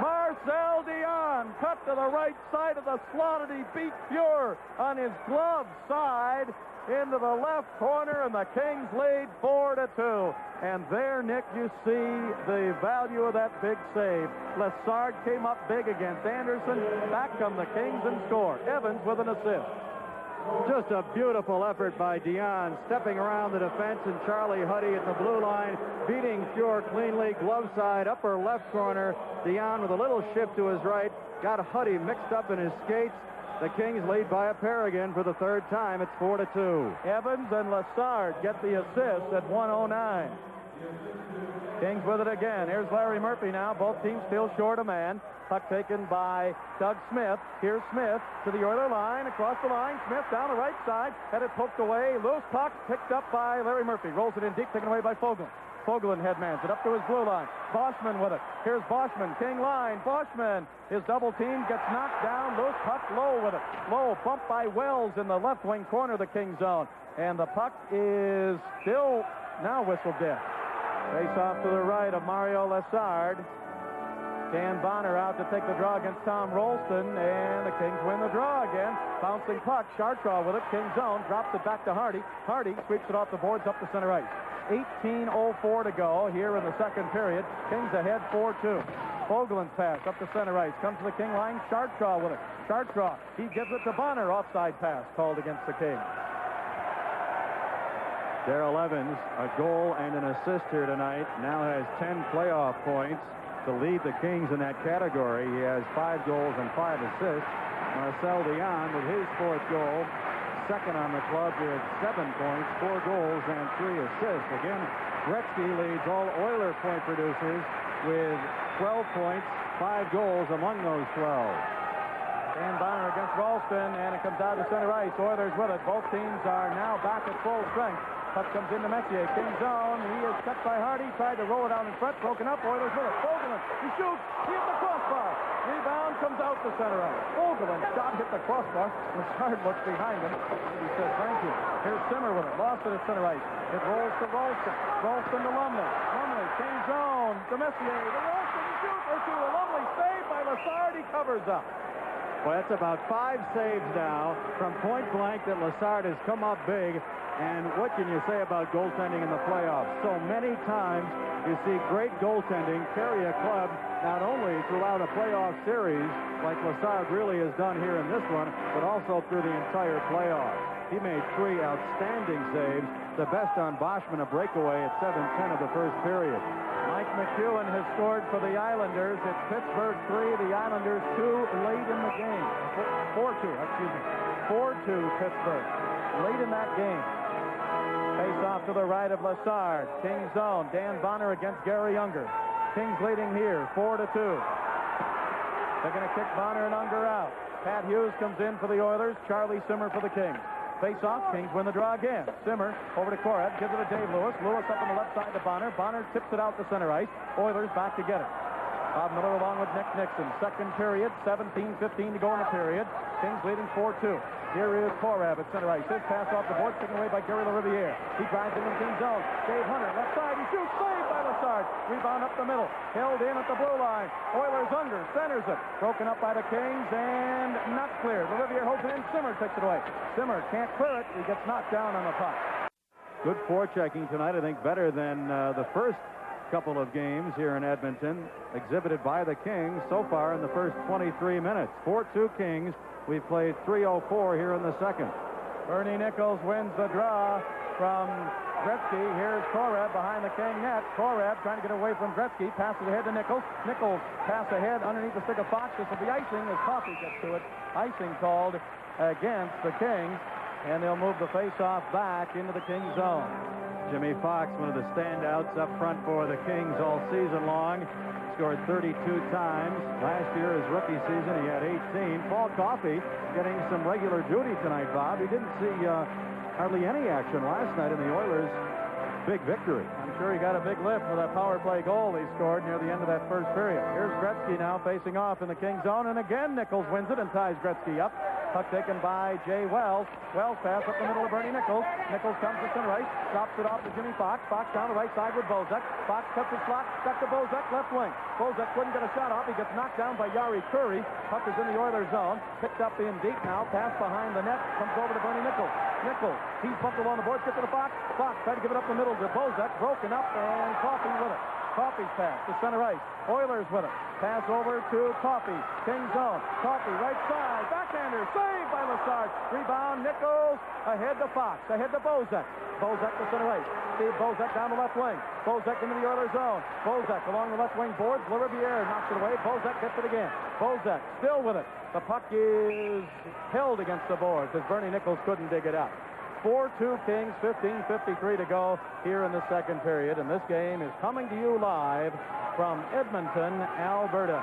Speaker 6: Marcel Dion cut to the right side of the slot, and he beat Fuhr on his glove side into the left corner, and the Kings lead 4-2. And there, Nick, you see the value of that big save. Lassard came up big against Anderson. Back come the Kings and score. Evans with an assist. Just a beautiful effort by Dion, stepping around the defense, and Charlie Huddy at the blue line, beating Fuhr cleanly, glove side, upper left corner. Dion with a little shift to his right, got Huddy mixed up in his skates. The Kings lead by a pair again for the third time. It's 4-2. Evans and Lassard get the assist at 1:09. Kings with it again. Here's Larry Murphy now. Both teams still short a man. Puck taken by Doug Smith. Here's Smith to the Oiler line. Across the line. Smith down the right side. Had it poked away. Loose puck picked up by Larry Murphy. Rolls it in deep. Taken away by Fogelin. Fogelin headmans it up to his blue line. Boschman with it. Here's Boschman. King line. Boschman. His double team gets knocked down. Loose puck. Low with it. Low. Bumped by Wells in the left wing corner of the King zone. And the puck is still now whistled dead. Face off to the right of Mario Lassard.
Speaker 7: Dan Bonner out to take the draw against Tom Rolston, and the Kings win the draw again. Bouncing puck, Chartraw with it, Kings zone, drops it back to Hardy. Hardy sweeps it off the boards up the center ice. 18:04 to go here in the second period. Kings ahead 4-2. Fogeland's pass up the center ice, comes to the King line, Chartraw with it. Chartraw, he gives it to Bonner, offside pass called against the Kings. Darrell Evans, a goal and an assist here tonight, now has 10 playoff points to lead the Kings in that category. He has 5 goals and 5 assists. Marcel Dion with his 4th goal, second on the club with 7 points, 4 goals and 3 assists. Again, Gretzky leads all Oiler point producers with 12 points, 5 goals among those 12. Dan Bonner against Ralston, and it comes out to center ice. Oilers with it. Both teams are now back at full strength. Puck comes into Messier. King zone. He is cut by Hardy. Tried to roll it down in front. Broken up. Oilers with it. Fogelman. He shoots. He hit the crossbar. Rebound comes out to center ice. Fogelman shot hit the crossbar. Lazard looks behind him. He says, thank you. Here's Simmer with it. Lost it at center ice. It rolls to Ralston. Ralston to Lumley. Lumley. King zone. To Messier. The Ralston shoots. Or to a Lumley. Saved by Lazard. He covers up. Well, that's about 5 saves now from point blank that Lazard has come up big. And what can you say about goaltending in the playoffs? So many times you see great goaltending carry a club not only throughout a playoff series like Lazard really has done here in this one, but also through the entire playoffs. He made 3 outstanding saves, the best on Boschman, a breakaway at 7:10 of the first period. Mike McEwen has scored for the Islanders. It's Pittsburgh 3, the Islanders 2 late in the game. 4-2, excuse me. 4-2 Pittsburgh late in that game. Face off to the right of Lazard. Kings zone. Dan Bonner against Gary Unger. Kings leading here, 4-2. They're going to kick Bonner and Unger out. Pat Hughes comes in for the Oilers. Charlie Simmer for the Kings. Face off. Kings win the draw again. Simmer over to Korab. Gives it to Dave Lewis. Lewis up on the left side to Bonner. Bonner tips it out to center ice. Oilers back to get it. Bob Miller along with Nick Nixon. Second period, 17-15 to go in the period. Kings leading 4-2. Here is Korab at center ice. His pass off the board, taken away by Gary LaRiviere. He drives into the King zone. Dave Hunter, left side. He shoots. Saved by Lazard. Rebound up the middle. Held in at the blue line. Oilers under. Centers it. Broken up by the Kings and not cleared. LaRiviere holds it in. Simmer takes it away. Simmer can't clear it. He gets knocked down on the puck. Good forechecking tonight. I think better than the first couple of games here in Edmonton, exhibited by the Kings so far in the first 23 minutes. 4-2 Kings. We've played 3:04 here in the second. Bernie Nichols wins the draw from Gretzky. Here's Korab behind the King net. Korab trying to get away from Gretzky. Passes ahead to Nichols. Nichols pass ahead underneath the stick of Fox. This will be icing as Coffey gets to it. Icing called against the Kings, and they'll move the face-off back into the King zone. Jimmy Fox, one of the standouts up front for the Kings all season long. Scored 32 times. Last year, his rookie season, he had 18. Paul Coffey getting some regular duty tonight, Bob. He didn't see hardly any action last night in the Oilers' big victory. I'm sure he got a big lift for that power play goal he scored near the end of that first period. Here's Gretzky now facing off in the King zone, and again Nichols wins it and ties Gretzky up. Puck taken by Jay Wells. Wells pass up the middle of Bernie Nichols. Nichols comes to center ice, drops it off to Jimmy Fox. Fox down the right side with Bozak. Fox cuts his slot, back to Bozak, left wing. Bozak couldn't get a shot off. He gets knocked down by Yari Curry. Puck is in the Oilers zone. Picked up in deep now. Pass behind the net. Comes over to Bernie Nichols. Nichols, he's bumped along the boards. Gets to the Fox. Fox tried to give it up the middle to Bozak. Broken up, and Coffey with it. Coffey's pass to center ice. Oilers with it. Pass over to Coffey. King zone. Coffey right side. Backhander. Saved by Lazard. Rebound. Nichols ahead to Fox. Ahead to Bozak. Bozak to center ice. Steve Bozak down the left wing. Bozak into the Oilers zone. Bozak along the left wing boards. LaRiviere knocks it away. Bozak gets it again. Bozak still with it. The puck is held against the boards as Bernie Nichols couldn't dig it out. 4-2 Kings, 15:53 to go here in the second period, and this game is coming to you live from Edmonton, Alberta.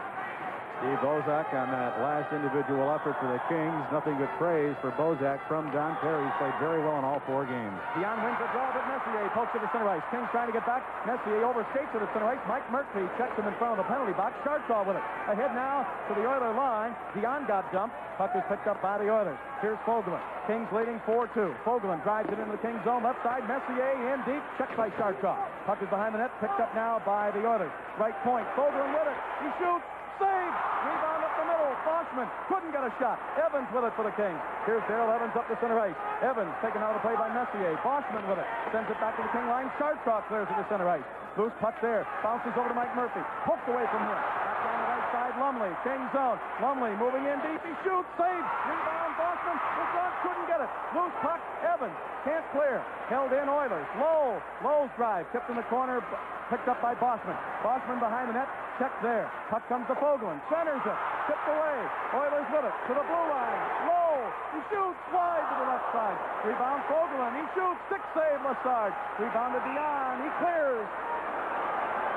Speaker 7: Steve Bozak on that last individual effort for the Kings. Nothing but praise for Bozak from Don Terry. He's played very well in all 4 games. Dion wins the draw, but Messier pokes to the center ice. Kings trying to get back. Messier overskates to the center ice. Mike Murphy checks him in front of the penalty box. Chartraw with it. Ahead now to the Oiler line. Dion got dumped. Puck is picked up by the Oilers. Here's Fogelman. Kings leading 4-2. Fogelman drives it into the Kings zone. Left side, Messier in deep. Checked by Chartraw. Puck is behind the net. Picked up now by the Oilers. Right point. Fogelman with it. He shoots. save. Rebound up the middle. Boschman couldn't get a shot. Evans with it for the Kings. Here's Darrell Evans up to center ice. Evans taken out of the play by Messier. Boschman with it. Sends it back to the King line. Sharpshaw clears it to center ice. Loose puck there. Bounces over to Mike Murphy. Poked away from him. Back down the right side. Lumley. King zone. Lumley moving in deep. He shoots. Saves. Rebound. Boschman. LaSard couldn't get it. Loose puck. Evans can't clear. Held in Oilers. Lowe's drive. Tipped in the corner. Picked up by Boschman. Boschman behind the net. Check there. Puck comes to Fogelin. Centers it. Tipped away. Oilers with it. To the blue line. Low. He shoots. Wide to the left side. Rebound Fogelin. He shoots. 6 save LaSard. Rebound to Dion. He clears.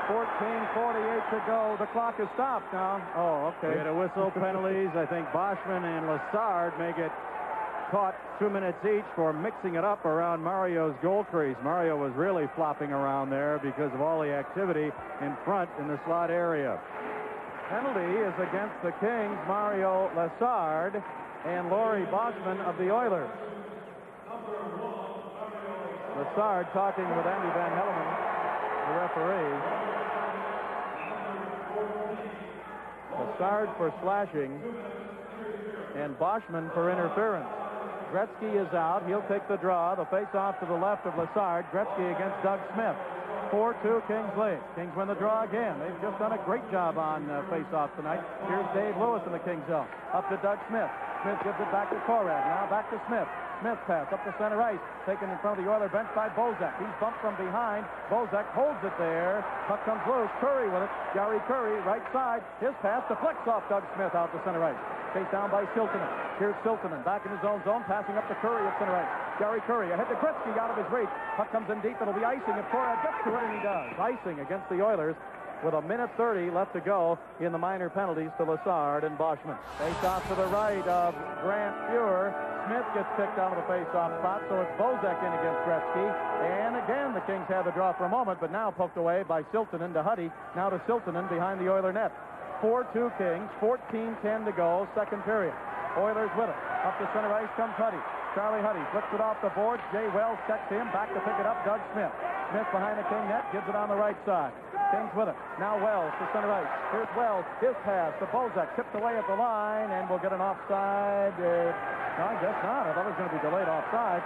Speaker 7: 14:48 to go. The clock is stopped now. Oh, okay.
Speaker 6: We had a whistle, penalties. I think Boschman and LaSard may get caught 2 minutes each for mixing it up around Mario's goal crease. Mario was really flopping around there because of all the activity in front in the slot area. Penalty is against the Kings, Mario LaSard and Laurie Boschman of the Oilers. LaSard talking with Andy Van Hellemond, the referee. LaSard for slashing and Boschman for interference. Gretzky is out. He'll take the draw. The face-off to the left of LaSard. Gretzky against Doug Smith. 4-2 Kings lead. Kings win the draw again. They've just done a great job on face-off tonight. Here's Dave Lewis in the Kings zone. Up to Doug Smith. Smith gives it back to Korad. Now back to Smith. Smith pass up to center ice. Taken in front of the Oiler bench by Bozak. He's bumped from behind. Bozak holds it there. Puck comes loose. Curry with it. Gary Curry, right side. His pass deflects off Doug Smith out to center ice. Chased down by Siltanen. Here's Siltanen back in his own zone, passing up to Curry at center ice. Gary Curry ahead to Gretzky out of his reach. Puck comes in deep. It'll be icing if Korad gets to it, and he does. Icing against the Oilers with 1:30 left to go in the minor penalties to LaSard and Boschman. Face off to the right of Grant Fuhr. Smith gets picked out of the face-off spot, so it's Bozak in against Gretzky. And again, the Kings had the draw for a moment, but now poked away by Siltanen to Huddy. Now to Siltanen behind the Oiler net. 4-2 Kings, 14:10 to go, second period. Oilers with it. Up to center ice comes Huddy. Charlie Huddy flips it off the boards. Jay Wells checks him. Back to pick it up, Doug Smith. Smith behind the King net, gives it on the right side. Kings with it. Now Wells to center ice. Here's Wells. His pass to Bozak. Tipped away at the line, and we'll get an offside. No, I guess not. I thought it was going to be delayed offside.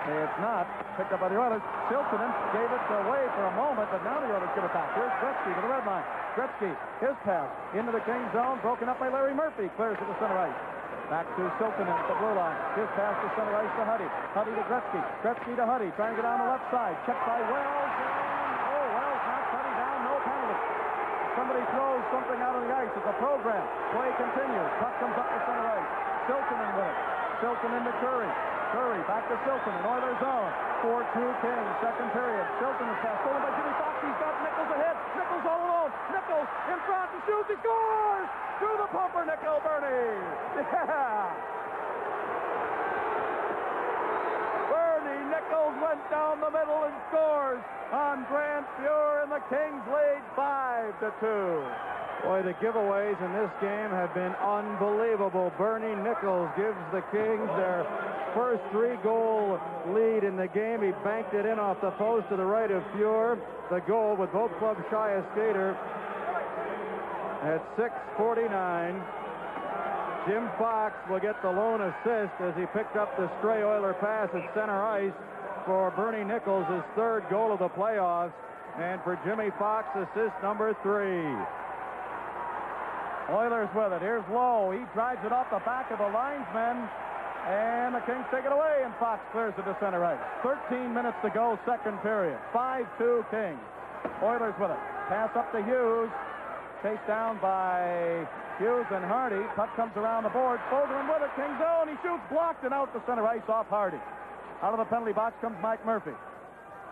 Speaker 6: It's not. Picked up by the Oilers. Siltanen gave it away for a moment, but now the Oilers get it back. Here's Gretzky to the red line. Gretzky, his pass into the Kings zone, broken up by Larry Murphy. Clears to the center ice. Back to Siltanen at the blue line. His pass to center ice to Huddy. Huddy to Gretzky. Gretzky to Huddy. Trying to get on the left side. Checked by Wells. Wells knocks Huddy down. No penalty. Somebody throws something out of the ice. It's a program. Play continues. Puck comes up to center ice. Siltanen with it. Siltanen to Curry. Curry back to Siltanen. Oilers zone. 4-2 Kings. Second period. Siltanen's pass stolen by Jimmy Fox. He's got Nichols ahead. Nichols all alone. Nichols in front and shoots. He scores! Through the pumper, Nickel Bernie. Yeah! Bernie Nichols went down the middle and scores on Grant Fuhr, and the Kings lead 5-2. Boy, the giveaways in this game have been unbelievable. Bernie Nichols gives the Kings their first 3-goal lead in the game. He banked it in off the post to the right of Fuhr. The goal with both clubs shy a skater at 6:49. Jim Fox will get the lone assist as he picked up the stray Oiler pass at center ice for Bernie Nichols, his 3rd goal of the playoffs. And for Jimmy Fox, assist number 3. Oilers with it. Here's Lowe. He drives it off the back of the linesman. And the Kings take it away, and Fox clears it to center ice. 13 minutes to go, second period. 5-2 Kings. Oilers with it. Pass up to Hughes. Chased down by Hughes and Hardy. Puck comes around the board. Fogelin with it. Kings zone. He shoots, blocked, and out to center ice off Hardy. Out of the penalty box comes Mike Murphy.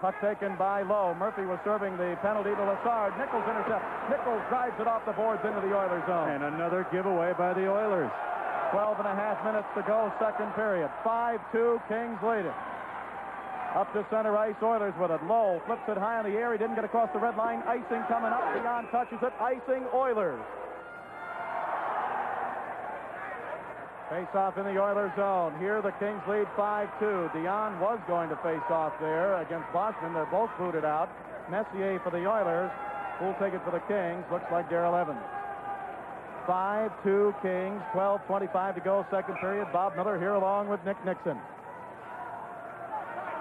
Speaker 6: Puck taken by Lowe. Murphy was serving the penalty to LaSard. Nichols intercepts. Nichols drives it off the boards into the Oilers zone.
Speaker 7: And another giveaway by the Oilers.
Speaker 6: 12.5 minutes to go, second period. 5-2, Kings lead it. Up to center ice, Oilers with it. Lowe flips it high in the air. He didn't get across the red line. Icing coming up. Dion touches it. Icing, Oilers. Face off in the Oilers zone. Here the Kings lead 5-2. Dion was going to face off there against Boschman. They're both booted out. Messier for the Oilers. Who'll take it for the Kings? Looks like Darrell Evans.
Speaker 7: 5-2 Kings, 12:25 to go, second period. Bob Miller here along with Nick Nixon.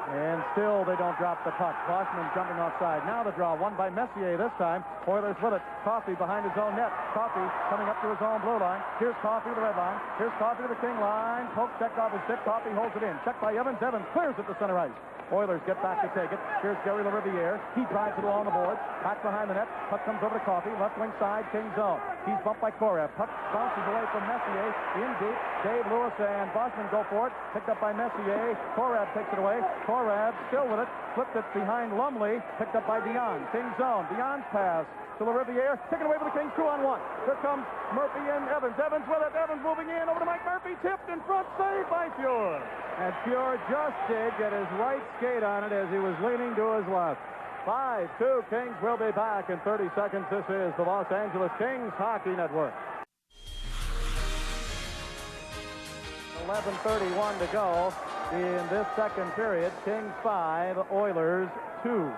Speaker 7: And still they don't drop the puck. Boschman jumping offside. Now the draw, won by Messier this time. Oilers with it. Coffey behind his own net. Coffey coming up to his own blue line. Here's Coffey to the red line. Here's Coffey to the King line. Poke checked off his stick. Coffey holds it in. Checked by Evans. Evans clears it to center ice. Oilers get back to take it. Here's Gary LaRiviere. He drives it along the boards. Back behind the net. Puck comes over to Coffey. Left wing side, King zone. He's bumped by Korev. Puck bounces away from Messier. In deep. Dave Lewis and Boschman go for it. Picked up by Messier. Korev takes it away. Korev still with it. Flipped it behind Lumley. Picked up by Dion. King zone. Dion's pass to LaRiviere. Taken away for the Kings. 2-on-1. Here comes Murphy and Evans. Evans with it. Evans moving in over to Mike Murphy. Tipped in front. Saved by Fuhr. And Fuhr just did get his right skate on it as he was leaning to his left. 5-2 Kings. Will be back in 30 seconds. This is the Los Angeles Kings Hockey Network. 11:31 to go in this second period. Kings 5, Oilers 2.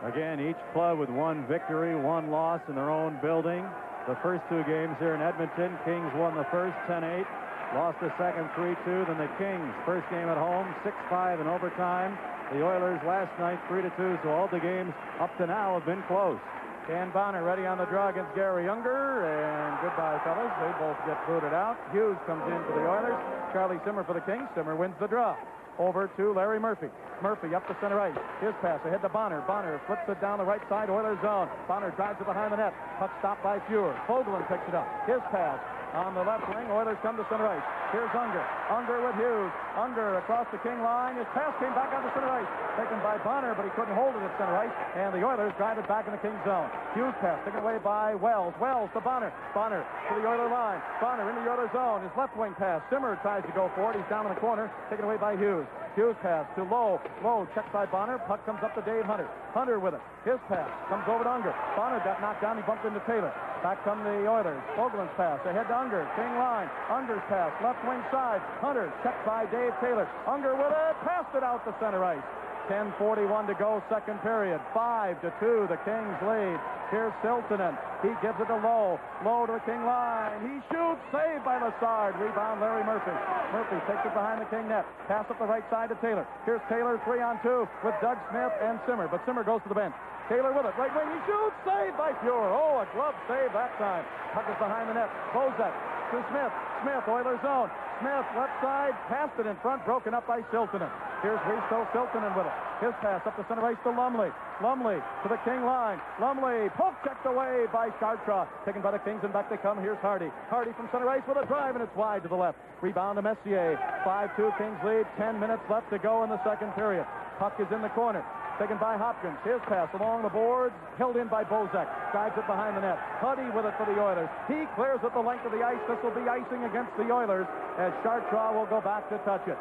Speaker 7: Again, each club with one victory, one loss in their own building. The first two games here in Edmonton, Kings won the first 10-8. Lost the second 3-2. Then the Kings, first game at home, 6-5 in overtime. The Oilers last night, 3-2. So all the games up to now have been close. Dan Bonner ready on the draw against Gary Younger. And goodbye, fellas. They both get booted out. Hughes comes in for the Oilers. Charlie Simmer for the Kings. Simmer wins the draw. Over to Larry Murphy. Murphy up the center ice. His pass ahead to Bonner. Bonner flips it down the right side, Oilers zone. Bonner drives it behind the net. Puck stopped by Fuhr. Fogelin picks it up. His pass on the left wing. Oilers come to center ice. Here's Unger. Unger with Hughes. Unger across the King line. His pass came back on the center ice. Taken by Bonner, but he couldn't hold it at center ice. And the Oilers drive it back in the King zone. Hughes pass taken away by Wells. Wells to Bonner. Bonner to the Oiler line. Bonner into the Oiler zone. His left wing pass. Simmer tries to go for it. He's down in the corner. Taken away by Hughes. Hughes pass to Lowe. Lowe checked by Bonner. Puck comes up to Dave Hunter. Hunter with it. His pass comes over to Unger. Bonner got knocked down. He bumped into Taylor. Back come the Oilers. Fogelin's pass ahead to Unger. King line. Unger's pass. Left wing side. Hunter checked by Dave Taylor. Unger with it. Passed it out to center ice. 10:41 to go, second period. 5-2, the Kings lead. Here's Siltanen. He gives it to Lowe. Lowe to the King line. He shoots. Saved by Lassard. Rebound, Larry Murphy. Murphy takes it behind the King net. Pass up the right side to Taylor. Here's Taylor, 3-on-2 with Doug Smith and Simmer. But Simmer goes to the bench. Taylor with it. Right wing. He shoots. Saved by Fuhr. Oh, a glove save that time. Puck is behind the net. Bozak to Smith. Smith, Oilers zone. Smith, left side, passed it in front, broken up by Siltanen. Here's Risto Siltanen with it. His pass up the center ice to Lumley. Lumley to the King line. Lumley, poke checked away by Chartraw. Taken by the Kings, and back they come. Here's Hardy. Hardy from center ice with a drive, and it's wide to the left. Rebound to Messier. 5-2 Kings lead. 10 minutes left to go in the second period. Puck is in the corner. Taken by Hopkins. His pass along the boards. Held in by Bozak. Drives it behind the net. Huddy with it for the Oilers. He clears it the length of the ice. This will be icing against the Oilers as Chartraw will go back to touch it.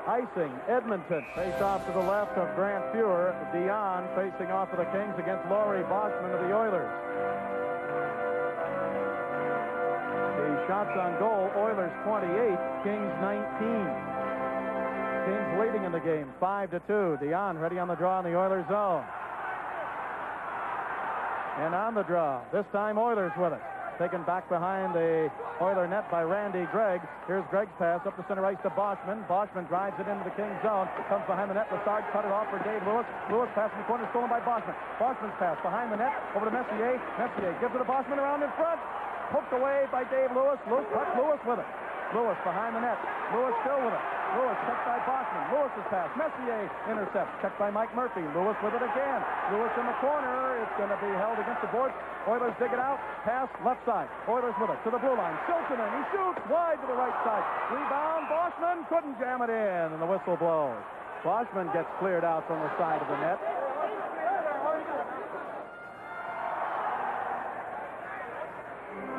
Speaker 7: Icing, Edmonton. Face off to the left of Grant Fuhr. Dion facing off of the Kings against Laurie Boschman of the Oilers. The shots on goal, Oilers 28, Kings 19. Kings leading in the game, 5-2. Dion ready on the draw in the Oilers zone. And on the draw, this time Oilers with it. Taken back behind the Oiler net by Randy Gregg. Here's Gregg's pass up the center ice to Boschman. Boschman drives it into the Kings zone. Comes behind the net. Lassard cut it off for Dave Lewis. Lewis pass in the corner, stolen by Boschman. Boschman's pass behind the net over to Messier. Messier gives it to Boschman around in front. Poked away by Dave Lewis. Lewis with it. Lewis behind the net. Lewis still with it. Lewis checked by Boschman. Lewis's pass. Messier intercepts. Checked by Mike Murphy. Lewis with it again. Lewis in the corner. It's going to be held against the boards. Oilers dig it out. Pass left side. Oilers with it to the blue line. Siltanen. He shoots wide to the right side. Rebound. Boschman couldn't jam it in, and the whistle blows. Boschman gets cleared out from the side of the net.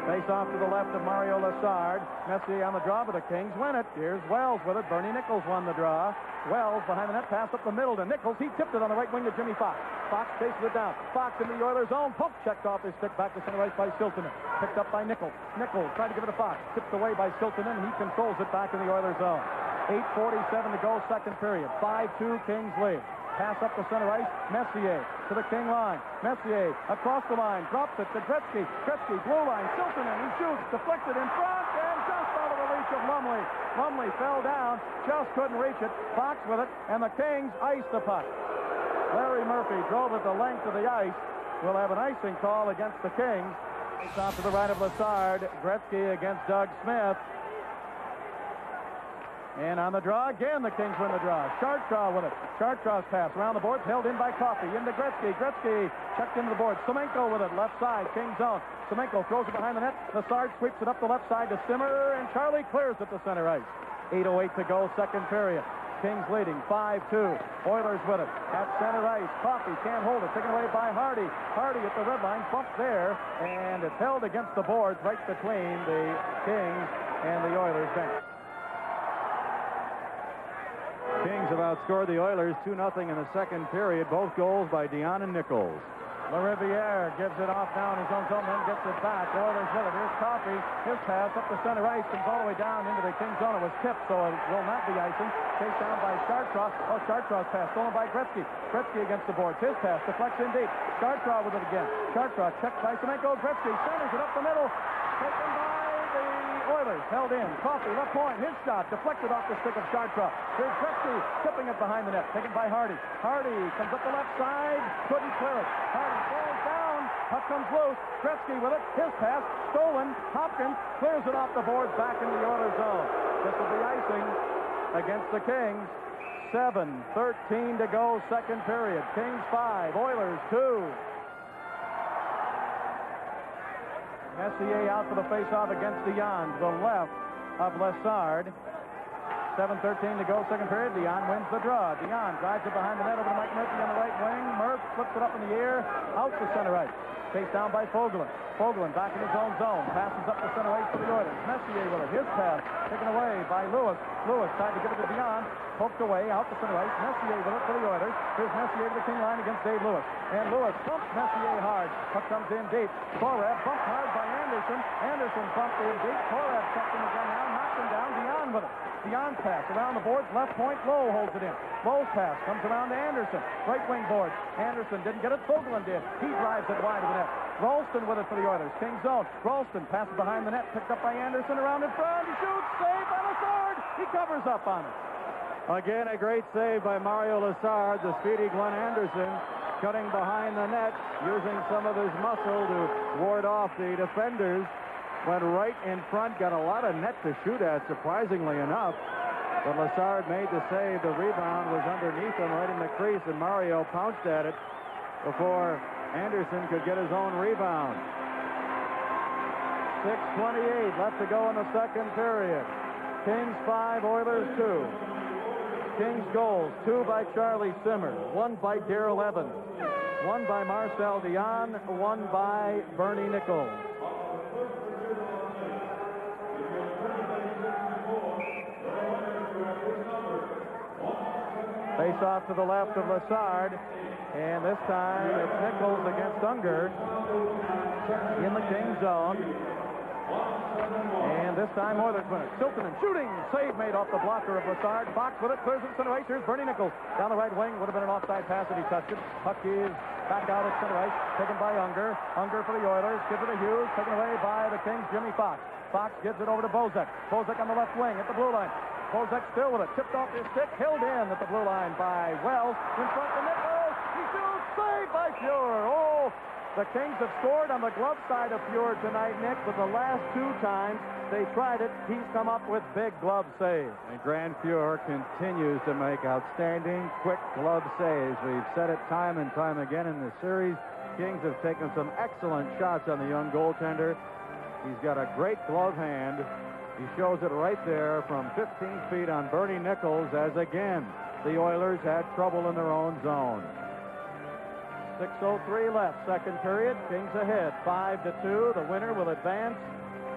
Speaker 7: Face off to the left of Mario Lassard. Messier on the draw, but the Kings win it. Here's Wells with it. Bernie Nichols won the draw. Wells behind the net, pass up the middle to Nichols. He tipped it on the right wing to Jimmy Fox. Fox chases it down. Fox into the Oilers zone. Poke checked off his stick back to center ice by Siltanen. Picked up by Nichols. Nichols tried to give it to Fox. Tipped away by Siltanen. He controls it back in the Oilers zone. 8:47 to go, second period. 5-2, Kings lead. Pass up the center ice. Messier to the King line. Messier across the line. Drops it to Gretzky. Gretzky, blue line. Tilton in. He shoots. Deflected in front. And just out of the reach of Lumley. Lumley fell down. Just couldn't reach it. Fox with it. And the Kings iced the puck. Larry Murphy drove it the length of the ice. We'll have an icing call against the Kings. It's off to the right of Lassard. Gretzky against Doug Smith. And on the draw, again, the Kings win the draw. Chartraw with it. Chartraw's pass around the boards, held in by Coffey. Into Gretzky. Gretzky checked into the board. Semenko with it, left side, King zone. Semenko throws it behind the net. Lassard sweeps it up the left side to Simmer, and Charlie clears at the center ice. 8:08 to go, second period. Kings leading 5-2. Oilers with it at center ice. Coffey can't hold it. Taken away by Hardy. Hardy at the red line, bumped there, and it's held against the boards right between the Kings and the Oilers bench. Kings have outscored the Oilers 2-0 in the second period. Both goals by Dion and Nichols. LaRiviere gives it off down his own zone, then gets it back. Oilers with it. Here's Coffey. His pass up the center ice comes all the way down into the Kings zone. It was tipped, so it will not be icing. Chased down by Chartraw. Oh, Chartraw's pass stolen by Gretzky. Gretzky against the boards. His pass deflects in deep. Chartraw with it again. Chartraw checked by Semenko. Gretzky centers it up the middle. Taken by the Oilers. Held in. Coffey, left point. His shot deflected off the stick of Chartraw. Here's Gretzky tipping it behind the net. Taken by Hardy. Hardy comes up the left side. Couldn't clear it. Hardy falls down. Puck comes loose. Gretzky with it. His pass stolen. Hopkins clears it off the boards back into the Oilers zone. This will be icing against the Kings. 7:13 to go, second period. Kings 5, Oilers 2. Messier out for the face-off against Dion, to the left of Lassard. 7:13 to go, second period. Dion wins the draw. Dion drives it behind the net over to Mike Murphy on the right wing. Murph flips it up in the air, out to center ice. Chased down by Fogelin. Fogelin back in his own zone. Passes up the center ice for the Oilers. Messier with it. His pass taken away by Lewis. Lewis tried to give it to Dion. Poked away out the center ice. Messier with it for the Oilers. Here's Messier to the King line against Dave Lewis. And Lewis bumps Messier hard. Puck comes in deep. Korab bumped hard by Anderson. Anderson bumped in deep. Korab checked him again now. Knocked him down. Dion with it. Dion's pass around the boards. Left point. Lowe holds it in. Lowe's pass comes around to Anderson. Right wing board. Anderson didn't get it. Fogelin did. He drives it wide of the net. Ralston with it for the Oilers. King zone. Ralston passes behind the net. Picked up by Anderson. Around in front. He shoots. Save by Lassard. He covers up on it. Again, a great save by Mario Lassard. The speedy Glenn Anderson cutting behind the net, using some of his muscle to ward off the defenders. Went right in front. Got a lot of net to shoot at, surprisingly enough. But Lassard made the save. The rebound was underneath him right in the crease, and Mario pounced at it before Anderson could get his own rebound. 6:28 left to go in the second period. Kings 5, Oilers 2. Kings goals, 2 by Charlie Simmer, 1 by Darrell Evans, 1 by Marcel Dion, 1 by Bernie Nichols. Face off to the left of Lassard, and this time it's Nichols against Unger in the King zone. And this time Oilers win it. Siltanen shooting. Save made off the blocker of Lassard. Fox with it. Clears it center ice. Here's Bernie Nichols. Down the right wing. Would have been an offside pass if he touched it. Puck is back out at center ice. Taken by Unger. Unger for the Oilers. Gives it to Hughes. Taken away by the Kings. Jimmy Fox. Fox gives it over to Bozak. Bozak on the left wing at the blue line. Bozak still with it. Tipped off his stick. Held in at the blue line by Wells. In front of Nichols. He shoots. Saved by Fuhr. Oh! The Kings have scored on the glove side of Fuhr tonight, Nick, but the last 2 times they tried it, he's come up with big glove saves.
Speaker 6: And Grand Fuhr continues to make outstanding, quick glove saves. We've said it time and time again in this series. Kings have taken some excellent shots on the young goaltender. He's got a great glove hand. He shows it right there from 15 feet on Bernie Nichols, as again, the Oilers had trouble in their own zone. 6:03 left, second period. Kings ahead, 5-2. The winner will advance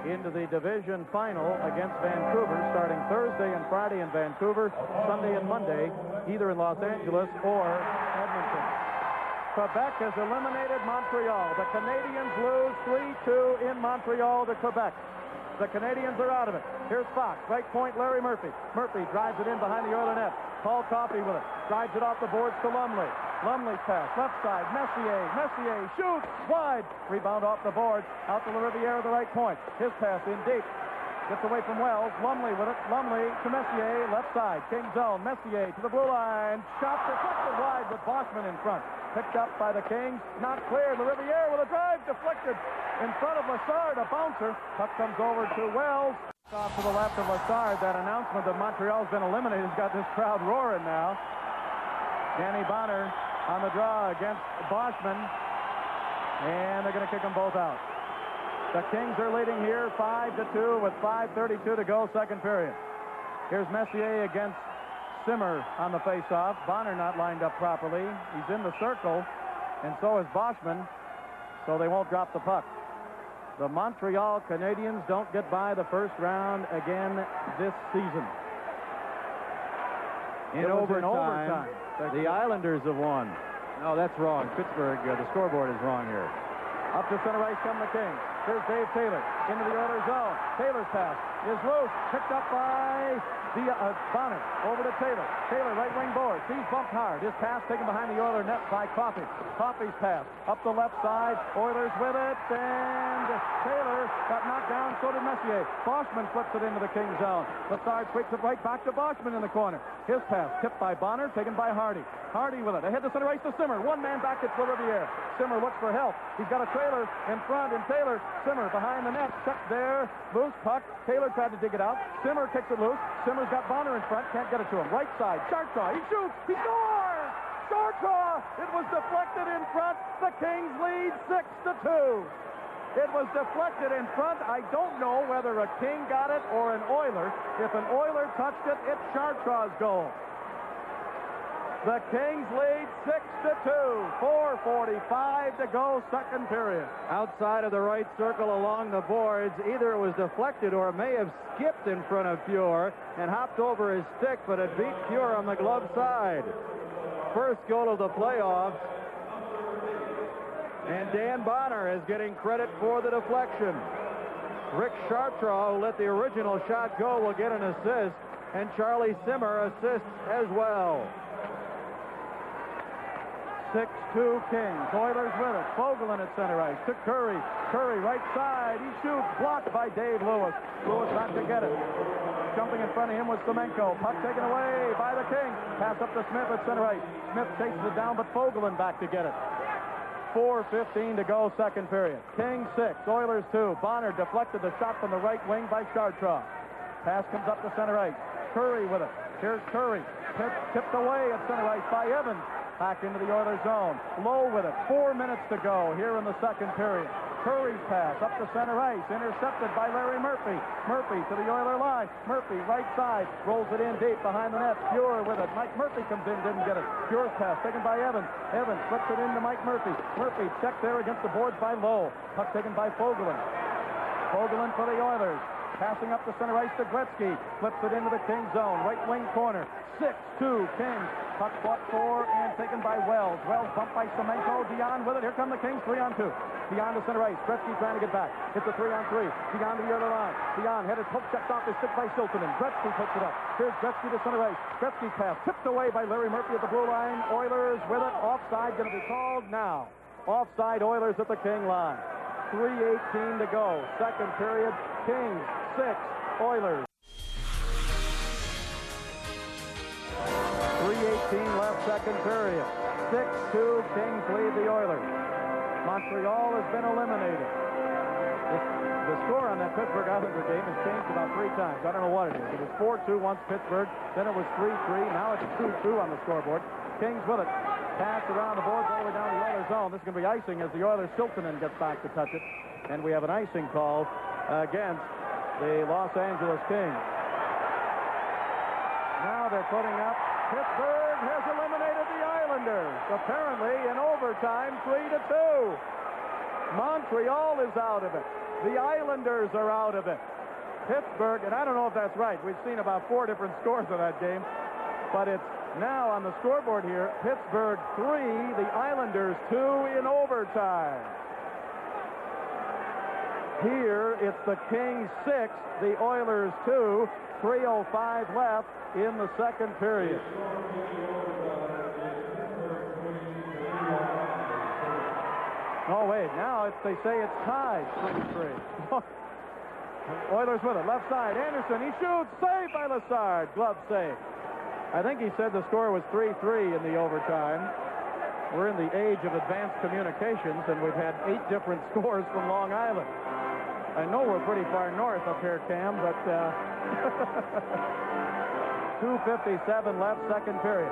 Speaker 6: into the division final against Vancouver, starting Thursday and Friday in Vancouver, Sunday and Monday, either in Los Angeles or Edmonton. Quebec has eliminated Montreal. The Canadiens lose 3-2 in Montreal to Quebec. The Canadians are out of it. Here's Fox. Right point, Larry Murphy. Murphy drives it in behind the Oiler net. Paul Coffey with it. Drives it off the boards to Lumley. Lumley's pass. Left side. Messier. Messier shoots. Wide. Rebound off the boards. Out to LaRiviere, the right point. His pass in deep. Gets away from Wells. Lumley with it. Lumley to Messier. Left side. King zone. Messier to the blue line. Shot deflected wide with Boschman in front. Picked up by the Kings. Not clear. LaRiviere with a drive. Deflected in front of Lassard. A bouncer. Puck comes over to Wells. Off to the left of Lassard. That announcement that Montreal's been eliminated has got this crowd roaring now. Danny Bonner on the draw against Boschman. And they're going to kick them both out. The Kings are leading here 5-2 with 5:32 to go, second period. Here's Messier against Simmer on the face-off. Bonner not lined up properly. He's in the circle, and so is Boschman, so they won't drop the puck. The Montreal Canadiens don't get by the first round again this season. In overtime. The Islanders have won. No, that's wrong. Pittsburgh, the scoreboard is wrong here. Up to center ice come the Kings. Here's Dave Taylor into the Oilers zone. Taylor's pass is loose. Picked up by Bonner. Over to Taylor. Taylor right wing board. He's bumped hard. His pass taken behind the Oiler net by Coffey. Coffey's pass up the left side. Oilers with it. And Taylor got knocked down. So did Messier. Boschman flips it into the Kings zone. Lassard sweeps it right back to Boschman in the corner. His pass tipped by Bonner. Taken by Hardy. Hardy with it. Ahead to center ice to Simmer. One man back. It's LaRiviere. Simmer looks for help. He's got a trailer in front, and Taylor. Simmer behind the net. Check there. Loose puck. Taylor tried to dig it out. Simmer kicks it loose. Simmer's got Bonner in front. Can't get it to him. Right side. Chartraw. He shoots. He scores! Chartraw! It was deflected in front. The Kings lead 6-2. It was deflected in front. I don't know whether a King got it or an Oiler. If an Oiler touched it, it's Chartraw's goal. The Kings lead 6-2. 4:45 to go, second period. Outside of the right circle along the boards, either it was deflected or it may have skipped in front of Fuhr and hopped over his stick, but it beat Fuhr on the glove side. First goal of the playoffs. And Dan Bonner is getting credit for the deflection. Rick Chartraw, who let the original shot go, will get an assist, and Charlie Simmer assists as well. 6-2 Kings. Oilers with it. Fogelin at center ice. To Curry. Curry right side. He shoots. Blocked by Dave Lewis. Lewis not to get it. Jumping in front of him was Semenko. Puck taken away by the Kings. Pass up to Smith at center ice. Smith chases it down, but Fogelin back to get it. 4:15 to go, second period. Kings 6, Oilers 2. Bonner deflected the shot from the right wing by Chartraw. Pass comes up to center ice. Curry with it. Here's Curry. Tipped away at center ice by Evans. Back into the Oilers zone. Low with it. 4 minutes to go here in the second period. Curry's pass up to center ice. Intercepted by Larry Murphy. Murphy to the Oiler line. Murphy right side. Rolls it in deep behind the net. Fuhr with it. Mike Murphy comes in. Didn't get it. Fuhr's pass taken by Evans. Evans flips it into Mike Murphy. Murphy checked there against the boards by Lowe. Puck taken by Fogelin. Fogelin for the Oilers. Passing up the center ice to Gretzky. Flips it into the Kings zone. Right wing corner. 6-2 Kings. Puck fought for and taken by Wells. Wells bumped by Semenko. Dion with it. Here come the Kings. 3-on-2. Dion to center ice. Gretzky trying to get back. It's a 3-on-3. Dion to the other line. Dion headed poke checked off his stick by Siltanen. Gretzky picks it up. Here's Gretzky to center ice. Gretzky's pass tipped away by Larry Murphy at the blue line. Oilers with it. Offside going to be called now. Offside Oilers at the King line. 3:18 to go. Second period. Kings 6. Oilers. 3:18 left, second period. 6-2 Kings lead the Oilers. Montreal has been eliminated. The score on that Pittsburgh Islander game has changed about 3 times. I don't know what it is. It was 4-2 once Pittsburgh, then it was 3-3. Now it's 2-2 on the scoreboard. Kings with it. Pass around the boards all the way down the Oilers zone. This is going to be icing as the Oilers Siltanen gets back to touch it. And we have an icing call against the Los Angeles Kings. Now they're putting up. Pittsburgh has eliminated the Islanders. Apparently in overtime, 3-2. Montreal is out of it. The Islanders are out of it. Pittsburgh, and I don't know if that's right. We've seen about 4 different scores of that game. But it's now on the scoreboard here, Pittsburgh 3, the Islanders 2 in overtime.
Speaker 7: Here, it's the Kings 6, the Oilers 2, 3:05 left in the second period. Oh, wait, now they say it's tied 3-3. Oilers with it, left side, Anderson, he shoots, saved by Lassard, glove save. I think he said the score was 3-3 in the overtime. We're in the age of advanced communications, and we've had 8 different scores from Long Island. I know we're pretty far north up here, Cam, but 2:57 left, second period.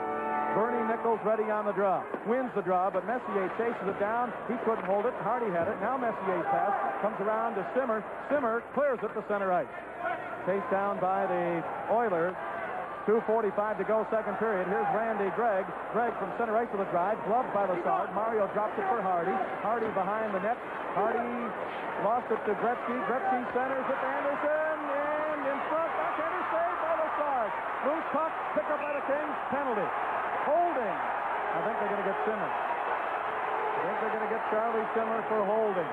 Speaker 7: Bernie Nichols ready on the draw. Wins the draw, but Messier chases it down. He couldn't hold it. Hardy had it. Now Messier's pass comes around to Simmer. Simmer clears it to center ice. Chased down by the Oilers. 2:45 to go, second period. Here's Randy Gregg. Gregg from center ice to the drive. Gloved by Lassard. Mario drops it for Hardy. Hardy behind the net. Hardy lost it to Gretzky. Gretzky centers it to Anderson. And in front, backhander saved by Lassard. Loose puck, picked up by the Kings. Penalty. Holding. I think they're going to get Simmer. I think they're going to get Charlie Simmer for holding.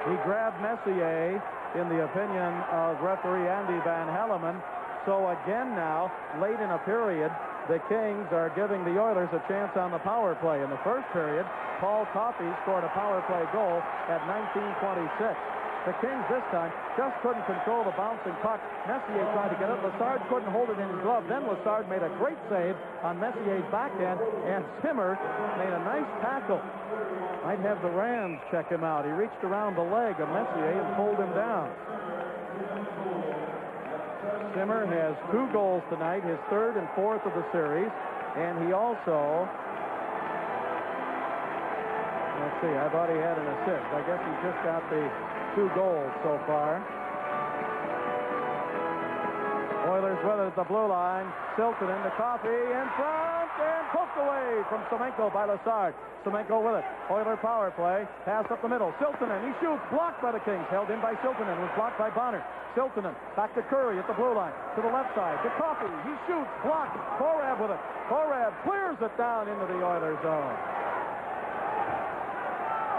Speaker 7: He grabbed Messier, in the opinion of referee Andy Van Helleman. So again now, late in a period, the Kings are giving the Oilers a chance on the power play. In the first period, Paul Coffey scored a power play goal at 19:26. The Kings this time just couldn't control the bouncing puck. Messier tried to get it. Lassard couldn't hold it in his glove. Then Lassard made a great save on Messier's backhand, and Simmer made a nice tackle. Might have the Rams check him out. He reached around the leg of Messier and pulled him down. Simmer has 2 goals tonight, his 3rd and 4th of the series, and he also, let's see, I thought he had an assist. I guess he just got the 2 goals so far. Oilers with it at the blue line. Silton into Coffey in front and poked away from Semenko by Lassard. Semenko with it. Oiler power play. Pass up the middle. Siltonen, he shoots. Blocked by the Kings. Held in by Siltonen. Was blocked by Bonner. Siltonen back to Curry at the blue line. To the left side. To Coffey. He shoots. Blocked. Korab with it. Korab clears it down into the Oilers zone.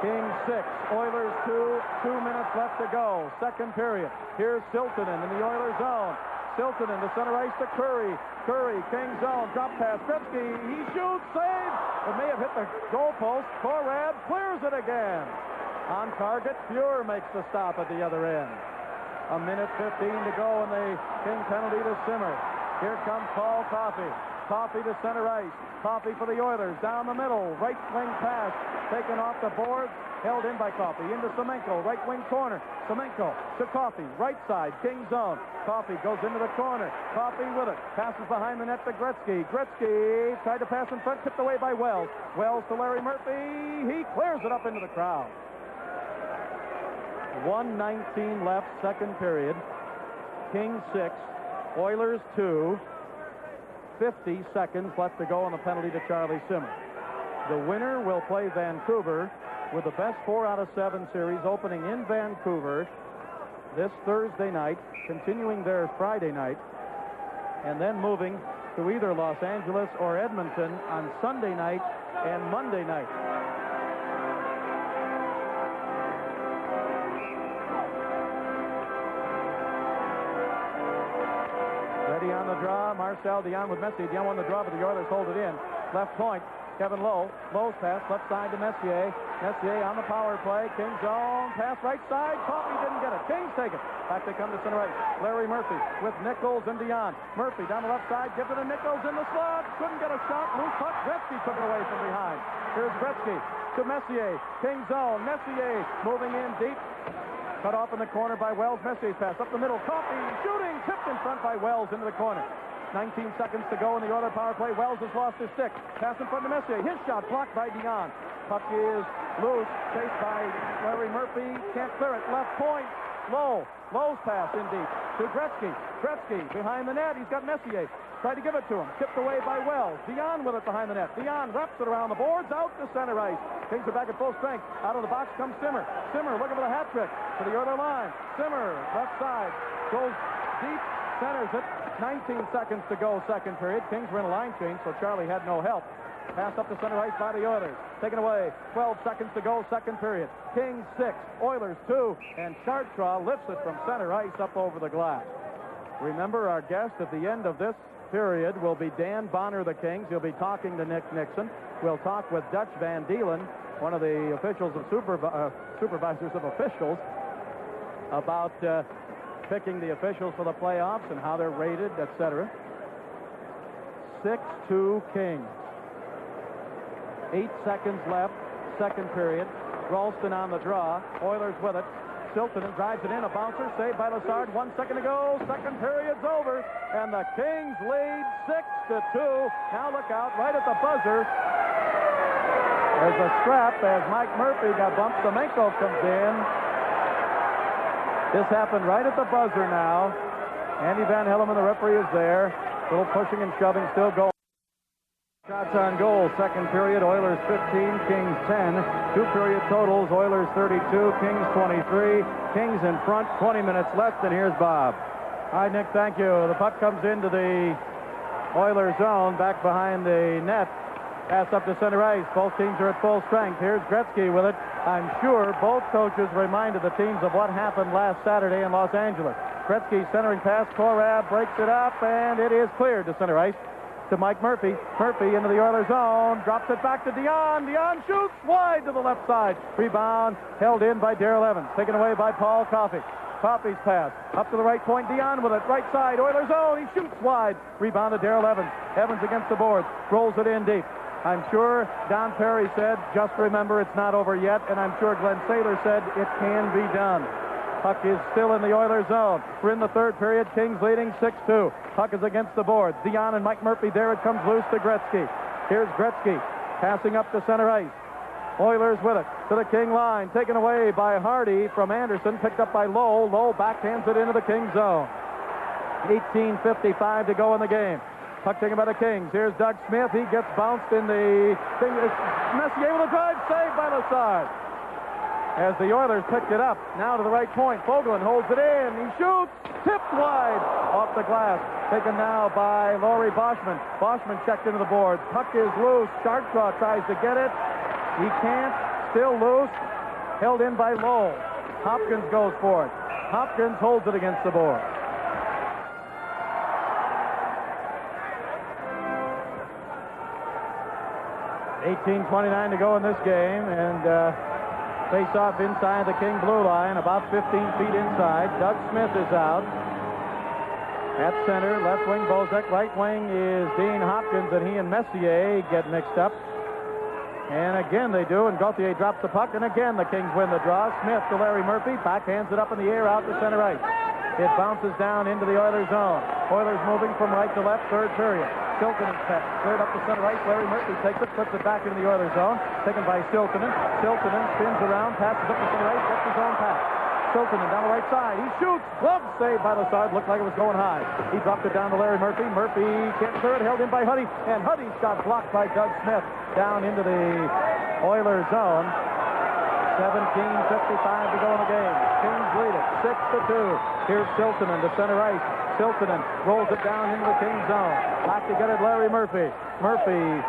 Speaker 7: Kings 6, Oilers 2, 2 minutes left to go. Second period. Here's Siltonen in the Oilers zone. Siltonen to center ice to Curry. Curry, Kings zone, drop pass. Gretzky, he shoots, save. It may have hit the goalpost. Korab clears it again. On target, Fuhr makes the stop at the other end. 1:15 to go, and the King penalty to Simmer. Here comes Paul Coffey. Coffey to center ice. Coffey for the Oilers. Down the middle. Right wing pass. Taken off the boards. Held in by Coffey. Into Semenko. Right wing corner. Semenko to Coffey. Right side. King zone. Coffey goes into the corner. Coffey with it. Passes behind the net to Gretzky. Gretzky tried to pass in front. Tipped away by Wells. Wells to Larry Murphy. He clears it up into the crowd. 1:19 left. Second period. Kings 6. Oilers 2. 50 seconds left to go on the penalty to Charlie Simmer. The winner will play Vancouver with the best 4 out of 7 series opening in Vancouver this Thursday night, continuing there Friday night, and then moving to either Los Angeles or Edmonton on Sunday night and Monday night. Ready on the draw, Marcel Dion with Messier. Dion won the draw, but the Oilers hold it in. Left point, Kevin Lowe. Lowe's pass, left side to Messier. Messier on the power play. King zone, pass right side. Coffey didn't get it. Kings take it. Back they come to center ice. Larry Murphy with Nichols and Dion. Murphy down the left side, gives it to Nichols in the slot. Couldn't get a shot. Loose puck. Gretzky took it away from behind. Here's Gretzky to Messier. King zone. Messier moving in deep. Cut off in the corner by Wells. Messier's pass up the middle. Coffey shooting. Tipped in front by Wells into the corner. 19 seconds to go in the Oilers power play. Wells has lost his stick. Pass in front of Messier. His shot blocked by Dion. Puck is loose. Chased by Larry Murphy. Can't clear it. Left point. Lowe. Lowe's pass in deep to Gretzky. Gretzky behind the net. He's got Messier. Tried to give it to him. Tipped away by Wells. Dion with it behind the net. Dion wraps it around the boards. Out to center ice. Kings are back at full strength. Out of the box comes Simmer. Simmer looking for the hat trick to the other line. Simmer left side. Goes deep. Centers it. 19 seconds to go second period. Kings were in a line change, so Charlie had no help. Pass up to center ice by the Oilers. Taken away. 12 seconds to go, second period. Kings 6, Oilers 2, and Chartraw lifts it from center ice up over the glass. Remember, our guest at the end of this period will be Dan Bonner, the Kings. He'll be talking to Nick Nixon. We'll talk with Dutch Van Deelen, one of the officials of supervisors of officials, about picking the officials for the playoffs and how they're rated, etc. 6-2 Kings. 8 seconds left, second period. Ralston on the draw. Oilers with it. Siltanen drives it in, a bouncer, saved by Lazard. 1 second to go, second period's over, and the Kings lead 6-2. Now look out, right at the buzzer. There's a scrap as Mike Murphy got bumped. Semenko comes in. This happened right at the buzzer now. Andy Van Helleman, the referee, is there. A little pushing and shoving, still going. Shots on goal, second period, Oilers 15, Kings 10. Two-period totals, Oilers 32, Kings 23. Kings in front, 20 minutes left, and here's Bob. All right, Nick, thank you. The puck comes into the Oilers zone, back behind the net. Pass up to center ice. Both teams are at full strength. Here's Gretzky with it. I'm sure both coaches reminded the teams of what happened last Saturday in Los Angeles. Gretzky centering pass, Korab breaks it up, and it is cleared to center ice. To Mike Murphy. Murphy into the Oilers zone. Drops it back to Dion. Dion shoots wide to the left side. Rebound held in by Darrell Evans. Taken away by Paul Coffey. Coffey's pass. Up to the right point. Dion with it. Right side. Oilers zone. He shoots wide. Rebound to Darrell Evans. Evans against the boards. Rolls it in deep. I'm sure Don Perry said, just remember it's not over yet. And I'm sure Glenn Saylor said it can be done. Puck is still in the Oilers zone. We're in the third period. Kings leading 6-2. Puck is against the boards. Dion and Mike Murphy there. It comes loose to Gretzky. Here's Gretzky passing up to center ice. Oilers with it to the King line. Taken away by Hardy from Anderson. Picked up by Lowe. Lowe backhands it into the King zone. 18:55 to go in the game. Puck taken by the Kings. Here's Doug Smith. He gets bounced in the thing. Messier with a drive. Saved by Lazard. As the Oilers picked it up, now to the right point. Fogelin holds it in. He shoots. Tipped wide off the glass. Taken now by Laurie Boschman. Boschman checked into the board. Puck is loose. Chartraw tries to get it. He can't. Still loose. Held in by Lowell. Hopkins goes for it. Hopkins holds it against the board. $18:29 to go in this game, and face-off inside the King blue line, about 15 feet inside. Doug Smith is out. At center, left wing Bozek, right wing is Dean Hopkins, and he and Messier get mixed up. And again they do, and Gauthier drops the puck, and again the Kings win the draw. Smith to Larry Murphy, backhands it up in the air out to center ice. It bounces down into the Oilers zone. Oilers moving from right to left, third period. Siltanen's pass, cleared up to center ice. Larry Murphy takes it, flips it back into the Oilers zone. Taken by Siltanen. Siltanen spins around, passes up to center ice, gets his own pass. Siltanen down the right side. He shoots. Glove saved by Lazard. Looked like it was going high. He dropped it down to Larry Murphy. Murphy can't clear it. Held in by Huddy. And Huddy's got blocked by Doug Smith down into the Oilers zone. 17:55 to go in the game. Kings lead it 6-2. Here's Siltanen to center ice. Siltanen rolls it down into the Kings zone. Back to get it, Larry Murphy. Murphy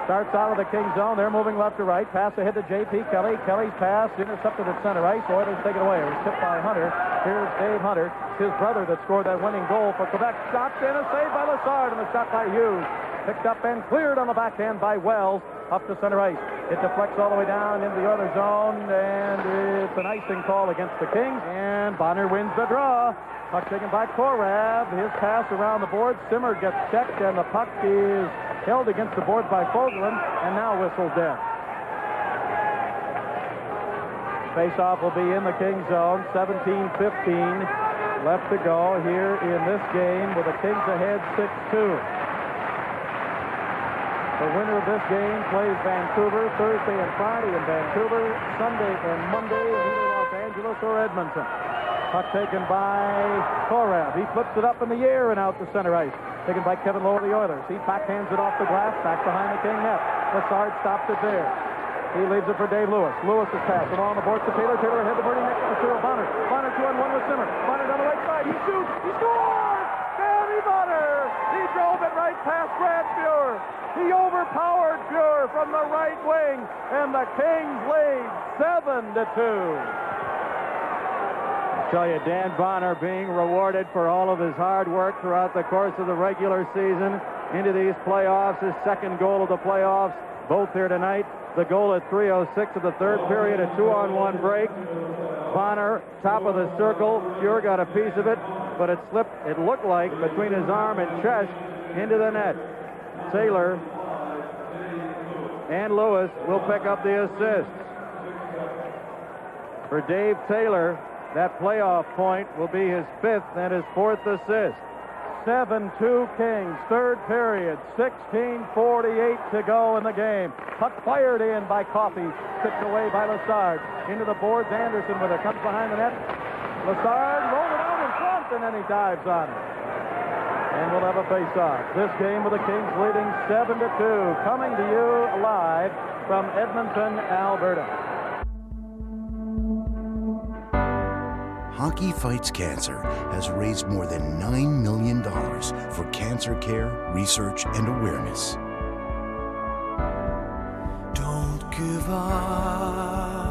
Speaker 7: starts out of the Kings zone. They're moving left to right. Pass ahead to J.P. Kelly. Kelly's pass intercepted at center ice. Oilers take it away. It was tipped by Hunter. Here's Dave Hunter, his brother that scored that winning goal for Quebec. Shot in, a save by Lazard, and a shot by Hughes. Picked up and cleared on the backhand by Wells up to center ice. It deflects all the way down into the other zone, and it's an icing call against the Kings. And Bonner wins the draw. Puck taken by Korab. His pass around the board. Simmer gets checked, and the puck is held against the board by Fogelin, and now whistled dead. Face-off will be in the Kings zone. 17:15 left to go here in this game with the Kings ahead 6-2. The winner of this game plays Vancouver Thursday and Friday in Vancouver, Sunday and Monday in either Los Angeles or Edmonton. Puck taken by Korab. He flips it up in the air and out to center ice. Taken by Kevin Lowe of the Oilers. He backhands it off the glass, back behind the King net. Lazard stops it there. He leaves it for Dave Lewis. Lewis is passed along the boards to Taylor. Taylor ahead to Bernie next to Cyril Bonner. Bonner 2-on-1 with Simmer. Bonner down the right side. He shoots. He scores! Danny Bonner! He drove it right
Speaker 6: past Grant Buer. He overpowered Buer from the right wing, and the Kings lead 7-2. I tell you, Dan Bonner being rewarded for all of his hard work throughout the course of the regular season into these playoffs. His second goal of the playoffs, both here tonight. The goal at 3:06 of the third period, a 2-on-1 break. Bonner, top of the circle. Buer got a piece of it, but it slipped, it looked like, between his arm and chest into the net. Taylor and Lewis will pick up the assists. For Dave Taylor, that playoff point will be his 5th and his 4th assist. 7-2 Kings, third period, 16:48 to go in the game. Puck fired in by Coffey, tipped away by Lassard. Into the boards, Anderson with it, comes behind the net. Lassard rolled it out in front, and then he dives on it. And we'll have a face-off. This game with the Kings leading 7-2, coming to you live from Edmonton, Alberta.
Speaker 8: Hockey Fights Cancer has raised more than $9 million for cancer care, research, and awareness. Don't give up.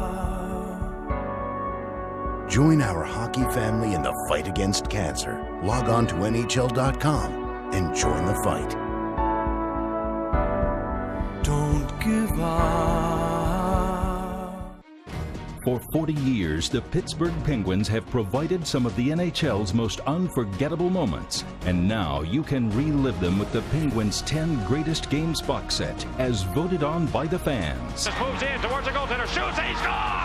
Speaker 8: Join our hockey family in the fight against cancer. Log on to NHL.com and join the fight. Don't give up.
Speaker 9: For 40 years, the Pittsburgh Penguins have provided some of the NHL's most unforgettable moments. And now you can relive them with the Penguins' 10 Greatest Games box set, as voted on by the fans.
Speaker 4: Just moves in towards the goaltender, shoots, and he scores!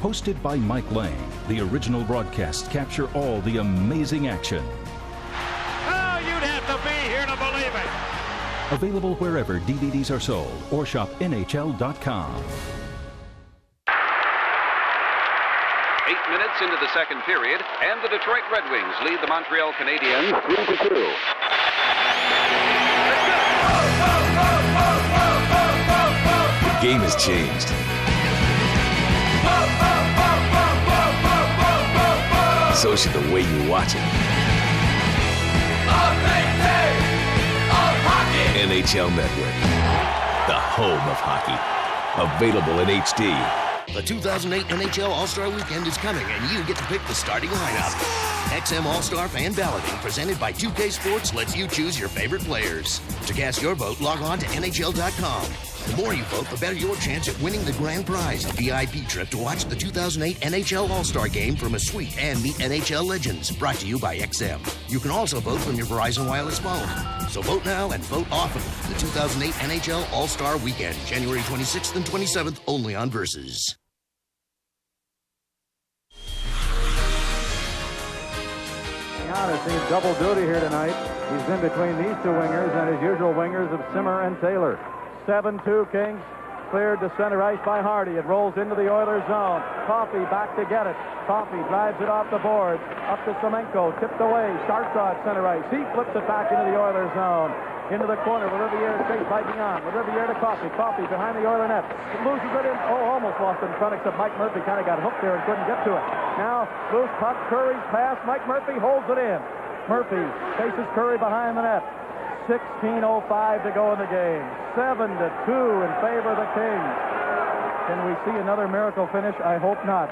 Speaker 9: Hosted by Mike Lang, the original broadcasts capture all the amazing action.
Speaker 4: Oh, you'd have to be here to believe it!
Speaker 9: Available wherever DVDs are sold or shop NHL.com.
Speaker 10: 8 minutes into the second period, and the Detroit Red Wings lead the Montreal Canadiens 3-2.
Speaker 8: The game has changed. So should the way you watch it. NHL Network, the home of hockey. Available in HD.
Speaker 11: The 2008 NHL All-Star Weekend is coming, and you get to pick the starting lineup. XM All-Star Fan Balloting, presented by 2K Sports, lets you choose your favorite players. To cast your vote, log on to NHL.com. The more you vote, the better your chance at winning the grand prize, a VIP trip to watch the 2008 NHL All-Star Game from a suite and meet NHL legends. Brought to you by XM. You can also vote from your Verizon Wireless phone. So vote now and vote often. The 2008 NHL All-Star Weekend, January 26th and 27th, only on Versus.
Speaker 6: Giannis needs double duty here tonight. He's in between these two wingers and his usual wingers of Simmer and Taylor. 7-2 Kings, cleared to center ice by Hardy. It rolls into the Oilers zone. Coffey back to get it. Coffey drives it off the board. Up to Semenko, tipped away. Sharksaw at center ice. He flips it back into the Oilers zone. Into the corner with Riviere chased by Dion. With Riviere to Coffey. Coffey behind the Oiler net. Loses it in. Oh, almost lost it in front, except Mike Murphy kind of got hooked there and couldn't get to it. Now, loose puck. Curry's pass. Mike Murphy holds it in. Murphy faces Curry behind the net. 16:05 to go in the game. 7-2 in favor of the Kings. Can we see another miracle finish? I hope not.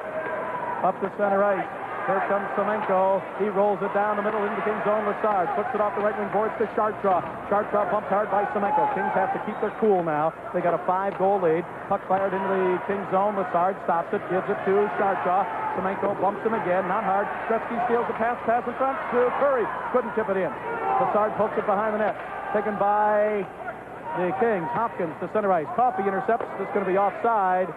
Speaker 6: Up to center ice. Here comes Semenko. He rolls it down the middle into Kings zone. Lassard puts it off the right wing boards to Sharksaw. Sharksaw bumped hard by Semenko. Kings have to keep their cool now. They got a 5-goal lead. Puck fired into the Kings zone. Lassard stops it, gives it to Sharksaw. Semenko bumps him again, not hard. Gretzky steals the pass in front to Curry. Couldn't tip it in. Lassard pokes it behind the net. Taken by the Kings. Hopkins to center ice. Coffey intercepts. It's going to be offside.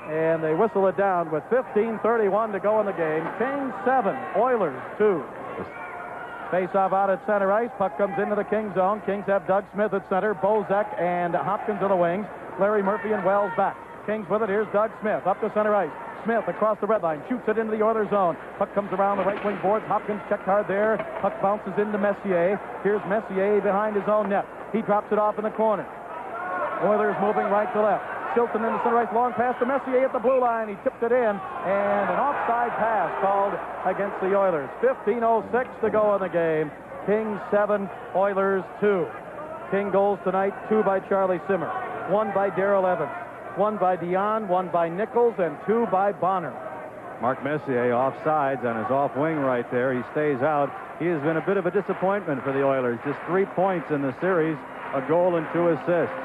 Speaker 6: And they whistle it down with 15:31 to go in the game. Kings 7, Oilers 2. Face-off out at center ice. Puck comes into the Kings zone. Kings have Doug Smith at center. Bozek and Hopkins on the wings. Larry Murphy and Wells back. Kings with it. Here's Doug Smith up to center ice. Smith across the red line. Shoots it into the Oilers zone. Puck comes around the right wing boards. Hopkins checked hard there. Puck bounces into Messier. Here's Messier behind his own net. He drops it off in the corner. Oilers moving right to left. Chilton in the center ice, long pass to Messier at the blue line. He tipped it in, and an offside pass called against the Oilers. 15:06 to go in the game. Kings 7, Oilers 2.
Speaker 7: King goals tonight, 2 by Charlie Simmer, 1 by Darrell Evans, 1 by Dion, 1 by Nichols, and 2 by Bonner. Mark Messier offsides on his off wing right there. He stays out. He has been a bit of a disappointment for the Oilers. Just 3 points in the series, a goal and 2 assists.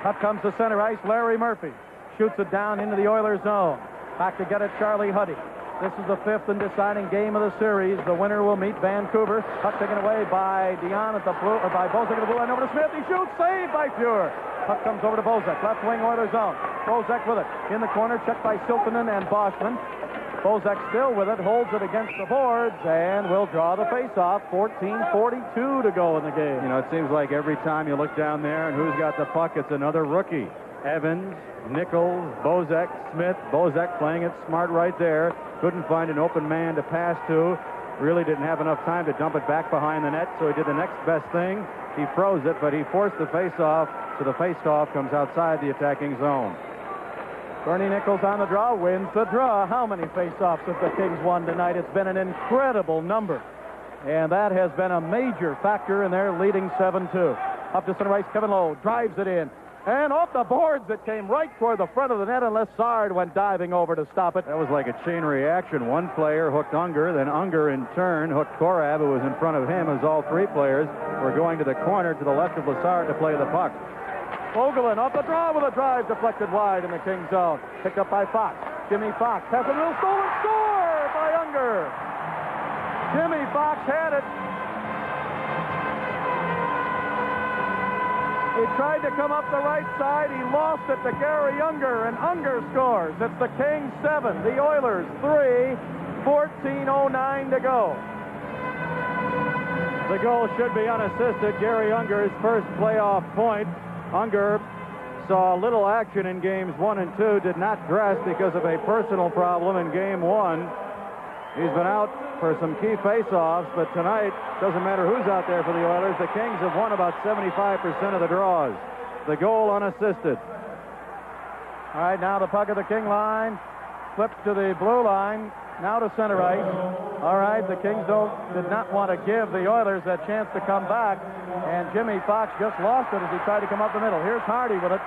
Speaker 7: Up comes the center ice, Larry Murphy. Shoots it down into the Oilers zone. Back to get it, Charlie Huddy. This is the 5th and deciding game of the series. The winner will meet Vancouver. Puck taken away by Dion at the blue, or by Bozak at the blue line over to Smith. He shoots, saved by Fuhr. Puck comes over to Bozak, left wing Oilers zone. Bozak with it in the corner, checked by Siltanen and Boschman. Bozak still with it, holds it against the boards, and will draw the face-off. 14:42 to go in the game. You know, it seems like every time you look down there and who's got the puck, it's another rookie. Evans, Nichols, Bozak, Smith. Bozak playing it smart right there. Couldn't find an open man to pass to. Really didn't have enough time to dump it back behind the net, so he did the next best thing. He froze it, but he forced the face-off, so the face-off comes outside the attacking zone. Bernie Nichols on the draw, wins the draw. How many face-offs have the Kings won tonight? It's been an incredible number. And that has been a major factor in their leading 7-2. Up to center ice, Kevin Lowe drives it in. And off the boards, it came right toward the front of the net, and Lessard went diving over to stop it. That was like a chain reaction. One player hooked Unger, then Unger in turn hooked Korab, who was in front of him, as all 3 players were going to the corner to the left of Lessard to play the puck. Vogelin off the draw with a drive deflected wide in the Kings zone. Picked up by Fox. Jimmy Fox has a little stolen score by Unger. Jimmy Fox had it. He tried to come up the right side. He lost it to Gary Unger, and Unger scores. It's the Kings 7, the Oilers 3, 14:09 to go. The goal should be unassisted. Gary Unger's first playoff point. Unger saw little action in games 1 and 2, did not dress because of a personal problem in game 1. He's been out for some key face-offs, but tonight, doesn't matter who's out there for the Oilers, the Kings have won about 75% of the draws. The goal unassisted. All right, now the puck at the King line, flipped to the blue line, now to center ice. All right, the Kings did not want to give the Oilers that chance to come back, and Jimmy Fox just lost it as he tried to come up the middle. Here's Hardy with it.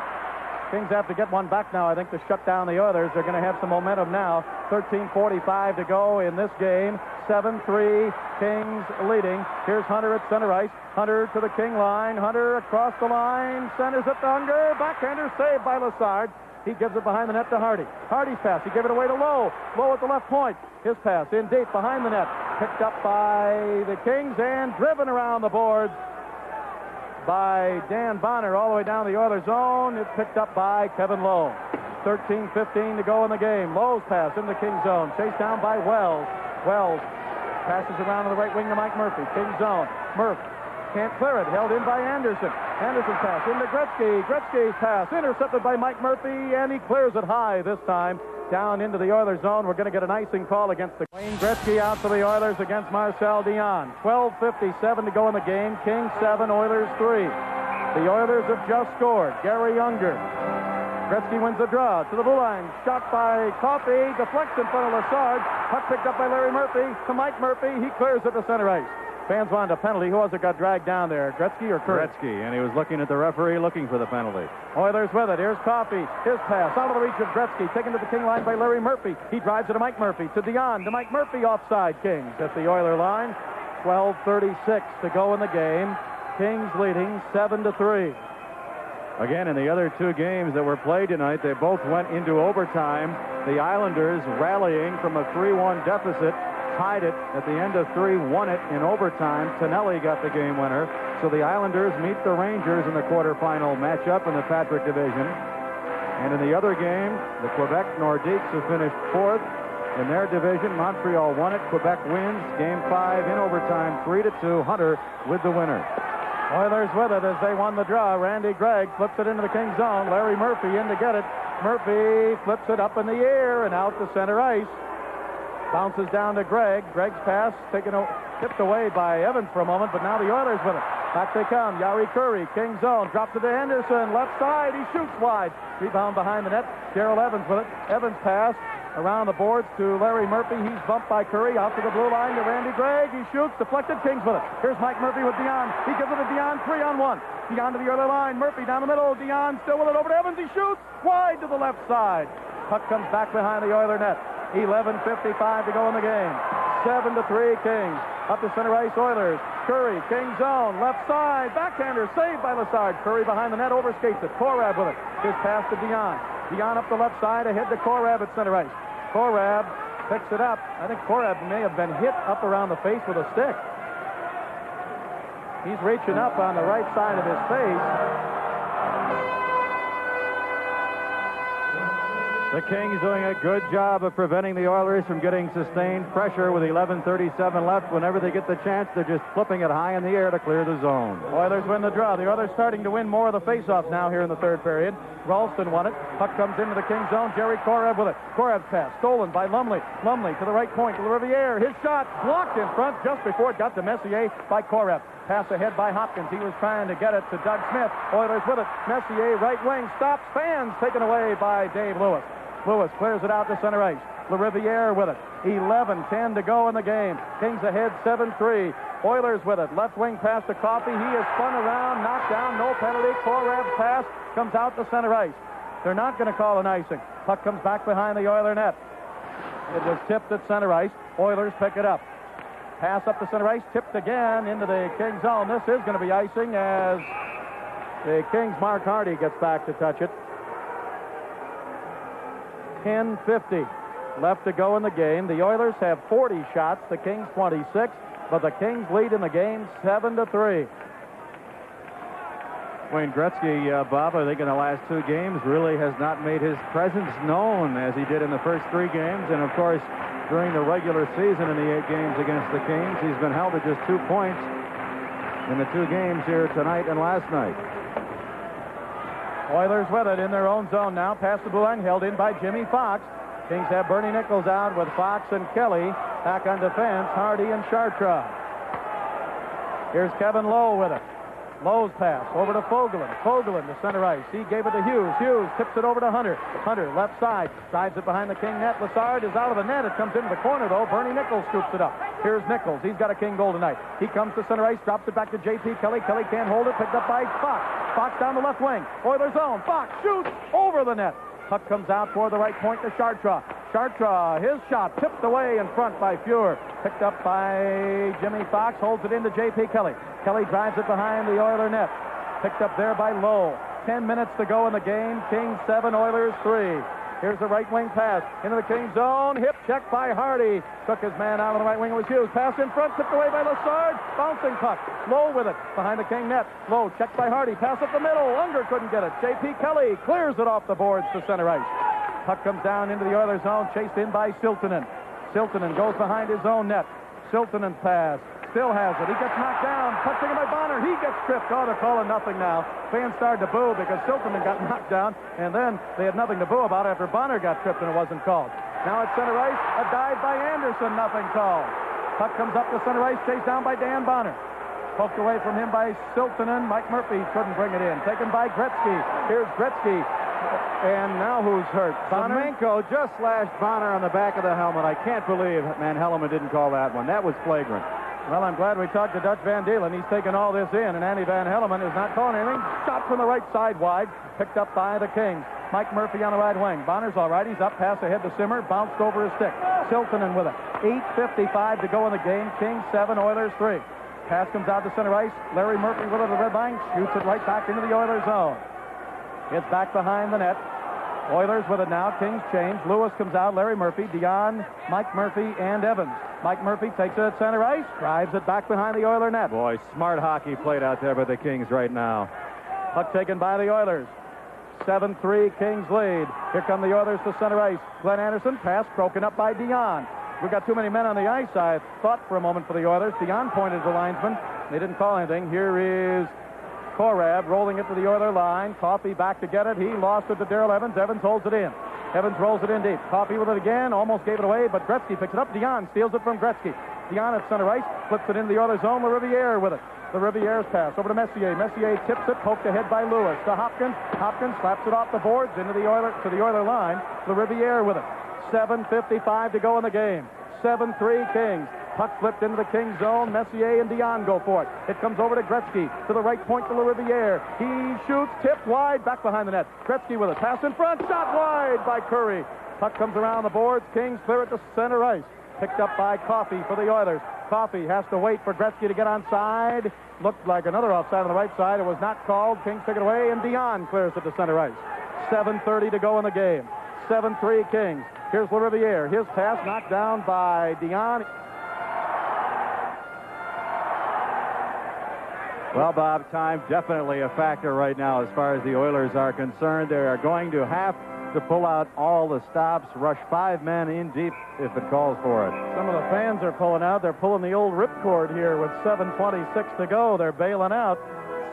Speaker 7: Kings have to get one back now, I think, to shut down the Oilers. They're going to have some momentum now. 13:45 to go in this game. 7-3, Kings leading. Here's Hunter at center ice. Hunter to the King line. Hunter across the line. Centers it to Unger. Backhander saved by Lessard. He gives it behind the net to Hardy. Hardy's pass. He gave it away to Lowe. Lowe at the left point. His pass in deep behind the net. Picked up by the Kings and driven around the boards by Dan Bonner all the way down the Oilers zone. It's picked up by Kevin Lowe. 13:15 to go in the game. Lowe's pass in the King zone. Chased down by Wells. Wells passes around to the right wing to Mike Murphy. King zone. Murph can't clear it. Held in by Anderson. Anderson's pass into Gretzky. Gretzky's pass intercepted by Mike Murphy, and he clears it high this time down into the Oilers zone. We're going to get an icing call against the Wayne Gretzky out for the Oilers against Marcel Dion. 12:57 to go in the game. Kings 7, Oilers 3. The Oilers have just scored. Gary Unger. Gretzky wins the draw to the blue line. Shot by Coffey. Deflects in front of Lessard. Puck picked up by Larry Murphy to Mike Murphy. He clears it to center ice. Fans wanted a penalty. Who was it got dragged down there? Gretzky or Kurtz? Gretzky, and he was looking at the referee looking for the penalty. Oilers with it. Here's Coffey. His pass out of the reach of Gretzky. Taken to the King line by Larry Murphy. He drives it to Mike Murphy. To Dion. To Mike Murphy offside. Kings at the Oiler line. 12:36 to go in the game. Kings leading 7-3. Again, in the other 2 games that were played tonight, they both went into overtime. The Islanders rallying from a 3-1 deficit, tied it at the end of 3, won it in overtime. Tonelli got the game winner. So the Islanders meet the Rangers in the quarterfinal matchup in the Patrick division. And in the other game, the Quebec Nordiques, who finished 4th in their division. Montreal won it. Quebec wins game 5 in overtime, 3-2. Hunter with the winner. Oilers with it as they won the draw. Randy Gregg flips it into the King zone. Larry Murphy in to get it. Murphy flips it up in the air and out to center ice. Bounces down to Gregg. Gregg's pass tipped away by Evans for a moment, but now the Oilers with it. Back they come. Yari Curry, King zone. Drops it to Henderson. Left side. He shoots wide. Rebound behind the net. Darrell Evans with it. Evans pass around the boards to Larry Murphy. He's bumped by Curry. Out to the blue line to Randy Gregg. He shoots. Deflected. Kings with it. Here's Mike Murphy with Dion. He gives it to Dion. 3-on-1. Dion to the other line. Murphy down the middle. Dion still with it over to Evans. He shoots wide to the left side. Puck comes back behind the Oiler net. 11:55 to go in the game. 7-3 Kings. Up to center ice Oilers. Curry, King zone, left side, backhander, saved by Lassard. Curry behind the net, overskates it. Korab with it. His pass to Dion. Dion up the left side, ahead to Korab at center ice. Korab picks it up. I think Korab may have been hit up around the face with a stick. He's reaching up on the right side of his face. The Kings doing a good job of preventing the Oilers from getting sustained pressure with 11:37 left. Whenever they get the chance, they're just flipping it high in the air to clear the zone. Oilers win the draw. The Oilers starting to win more of the faceoffs now here in the third period. Ralston won it. Puck comes into the King zone. Jerry Korab with it. Korab's pass stolen by Lumley. Lumley to the right point to Riviere. His shot blocked in front just before it got to Messier by Korab. Pass ahead by Hopkins. He was trying to get it to Doug Smith. Oilers with it. Messier, right wing, stops. Fans taken away by Dave Lewis. Lewis clears it out to center ice. LaRiviere with it. 11:10 to go in the game. Kings ahead 7-3. Oilers with it. Left wing pass to Coffey. He is spun around, knocked down, no penalty. Korab's pass comes out to center ice. They're not going to call an icing. Puck comes back behind the Oiler net. It was tipped at center ice. Oilers pick it up. Pass up to center ice, tipped again into the Kings zone. This is going to be icing as the Kings' Mark Hardy gets back to touch it. 10:50 left to go in the game. The Oilers have 40 shots, the Kings 26, but the Kings lead in the game 7-3.
Speaker 6: Wayne Gretzky, Bob, I think in the last two games really has not made his presence known as he did in the first three games. And, of course, during the regular season in the 8 games against the Kings, he's been held to just 2 points in the 2 games here tonight and last night.
Speaker 7: Oilers with it in their own zone now. Past the blue line, held in by Jimmy Fox. Kings have Bernie Nichols out with Fox and Kelly. Back on defense, Hardy and Chartrand. Here's Kevin Lowe with it. Lowe's pass over to Fogelin. Fogelin to center ice. He gave it to Hughes. Hughes tips it over to Hunter. Hunter left side. Drives it behind the King net. Lassard is out of the net. It comes into the corner, though. Bernie Nichols scoops it up. Here's Nichols. He's got a King goal tonight. He comes to center ice. Drops it back to J.P. Kelly. Kelly can't hold it. Picked up by Fox. Fox down the left wing. Oilers zone. Fox shoots over the net. Puck comes out toward the right point to Chartrand. Chartrand, his shot tipped away in front by Fuhr. Picked up by Jimmy Fox. Holds it into J.P. Kelly. Kelly drives it behind the Oiler net. Picked up there by Lowe. 10 minutes to go in the game. Kings 7, Oilers 3. Here's the right wing pass into the Kings zone. Hip check by Hardy. Took his man out on the right wing. It was Hughes. Pass in front. Tipped away by Lassard. Bouncing puck. Lowe with it behind the King net. Lowe checked by Hardy. Pass up the middle. Unger couldn't get it. J.P. Kelly clears it off the boards to center ice. Puck comes down into the Oilers zone. Chased in by Siltanen. Siltanen goes behind his own net. Siltanen pass. Still has it. He gets knocked down. Puck taken by Bonner. He gets tripped. Oh, they're calling nothing now. Fans started to boo because Siltanen got knocked down, and then they had nothing to boo about after Bonner got tripped and it wasn't called. Now at center ice, a dive by Anderson. Nothing called. Puck comes up to center ice, chased down by Dan Bonner. Poked away from him by Siltanen. Mike Murphy couldn't bring it in. Taken by Gretzky. Here's Gretzky. And now who's hurt?
Speaker 6: Semenko just slashed Bonner on the back of the helmet. I can't believe Van Helleman didn't call that one. That was flagrant.
Speaker 7: Well, I'm glad we talked to Dutch Van Deelen. He's taken all this in, and Andy Van Helleman is not calling anything. Shot from the right side wide, picked up by the Kings. Mike Murphy on the right wing. Bonner's all right. He's up, pass ahead to Simmer, bounced over his stick. Siltanen with it. 8:55 to go in the game. Kings 7, Oilers 3. Pass comes out to center ice. Larry Murphy with it at the red line, shoots it right back into the Oilers zone. It's back behind the net. Oilers with it now. Kings change. Lewis comes out. Larry Murphy, Dion, Mike Murphy, and Evans. Mike Murphy takes it at center ice, drives it back behind the Oiler net.
Speaker 6: Boy, smart hockey played out there by the Kings right now.
Speaker 7: Puck taken by the Oilers. 7-3, Kings lead. Here come the Oilers to center ice. Glenn Anderson, pass broken up by Dion. We've got too many men on the ice, I thought for a moment for the Oilers. Dion pointed to the linesman. They didn't call anything. Here is Korab rolling it to the Oiler line. Coffey back to get it. He lost it to Darrell Evans. Evans holds it in. Evans rolls it in deep. Coffey with it again. Almost gave it away, but Gretzky picks it up. Dion steals it from Gretzky. Dion at center ice. Flips it into the Oilers zone. LaRiviere with it. The Riviere's pass over to Messier. Messier tips it, poked ahead by Lewis to Hopkins. Hopkins slaps it off the boards into the Oiler line. The Riviere with it. 7:55 to go in the game. 7-3 Kings. Puck flipped into the Kings zone. Messier and Dion go for it. It comes over to Gretzky to the right point to the Riviere. He shoots, tipped wide, back behind the net. Gretzky with it. Pass in front, shot wide by Curry. Puck comes around the boards. Kings clear it to center ice. Picked up by Coffey for the Oilers. Coffey has to wait for Gretzky to get onside. Looked like another offside on the right side. It was not called. Kings take it away, and Dion clears it to center ice. 7:30 to go in the game. 7-3 Kings. Here's LaRiviere. His pass knocked down by Dion.
Speaker 6: Well, Bob, time definitely a factor right now as far as the Oilers are concerned. They are going to have to pull out all the stops, rush 5 men in deep if it calls for it.
Speaker 7: Some of the fans are pulling out. They're pulling the old ripcord here with 7:26 to go. They're bailing out.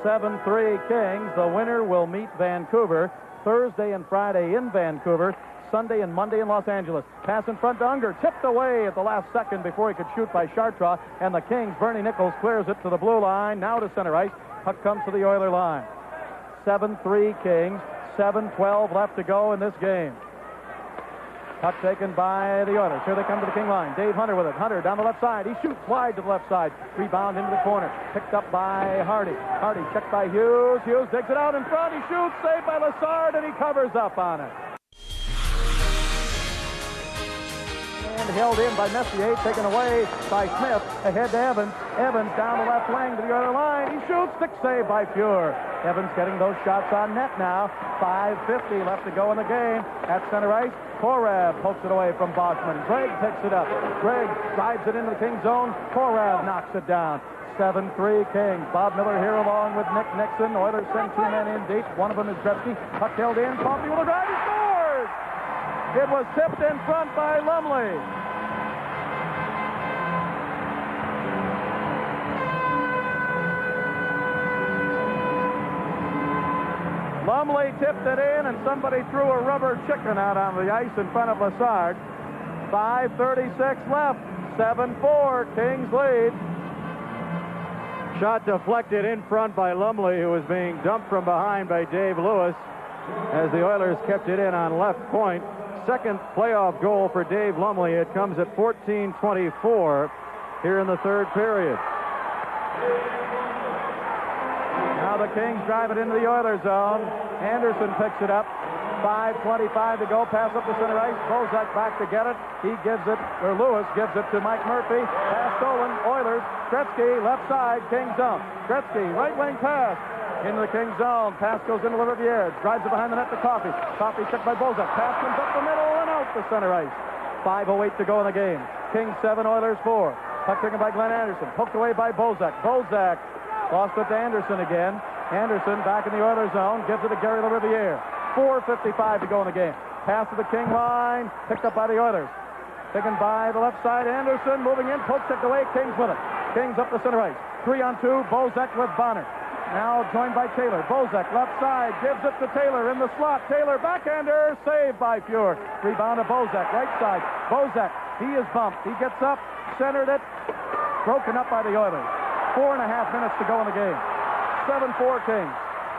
Speaker 7: 7-3 Kings. The winner will meet Vancouver Thursday and Friday in Vancouver, Sunday and Monday in Los Angeles. Pass in front to Unger, tipped away at the last second before he could shoot by Chartrand, and the Kings, Bernie Nichols, clears it to the blue line, now to center ice. Puck comes to the Oiler line. 7-3 Kings, 7:12 left to go in this game. Puck taken by the Oilers. Here they come to the King line. Dave Hunter with it. Hunter down the left side. He shoots wide to the left side. Rebound into the corner. Picked up by Hardy. Hardy checked by Hughes. Hughes digs it out in front. He shoots. Saved by Lassard, and he covers up on it. And held in by Messier, taken away by Smith. Ahead to Evans. Evans down the left wing to the other line. He shoots. Stick save by Pure. Evans getting those shots on net now. 5:50 left to go in the game. At center ice, Korab pokes it away from Boschman. Gregg picks it up. Gregg drives it into the King zone. Korab knocks it down. 7-3 Kings. Bob Miller here along with Nick Nixon. Oilers send 2 men in deep. One of them is Gretzky. Puck held in. Coffey with a drive. He scores! It was tipped in front by Lumley. Lumley tipped it in, and somebody threw a rubber chicken out on the ice in front of Lassard. 5:36 left. 7-4. Kings lead.
Speaker 6: Shot deflected in front by Lumley, who was being dumped from behind by Dave Lewis as the Oilers kept it in on left point. Second playoff goal for Dave Lumley. It comes at 14:24 here in the third period. Now the Kings drive it into the Oilers zone. Anderson picks it up. 5:25 to go. Pass up the center ice. Bozak back to get it. He gives it, or Lewis gives it to Mike Murphy. Pass stolen. Oilers. Gretzky left side. Kings zone. Gretzky right wing pass into the Kings zone. Pass goes into Riviere. Drives it behind the net to Coffey. Coffey checked by Bozak. Pass comes up the middle and out the center ice. 5:08 to go in the game. Kings 7, Oilers 4. Puck taken by Glenn Anderson. Poked away by Bozak. Bozak lost it to Anderson again. Anderson back in the Oilers zone. Gives it to Gary LaRiviere. 4:55 to go in the game. Pass to the King line. Picked up by the Oilers. Taken by the left side. Anderson moving in. Poke checked away. Kings with it. Kings up the center ice. 3-on-2. Bozak with Bonner. Now joined by Taylor. Bozak left side. Gives it to Taylor in the slot. Taylor backhander. Saved by Pure. Rebound to Bozak. Right side. Bozak. He is bumped. He gets up. Centered it. Broken up by the Oilers. 4.5 minutes to go in the game. 7-4 Kings.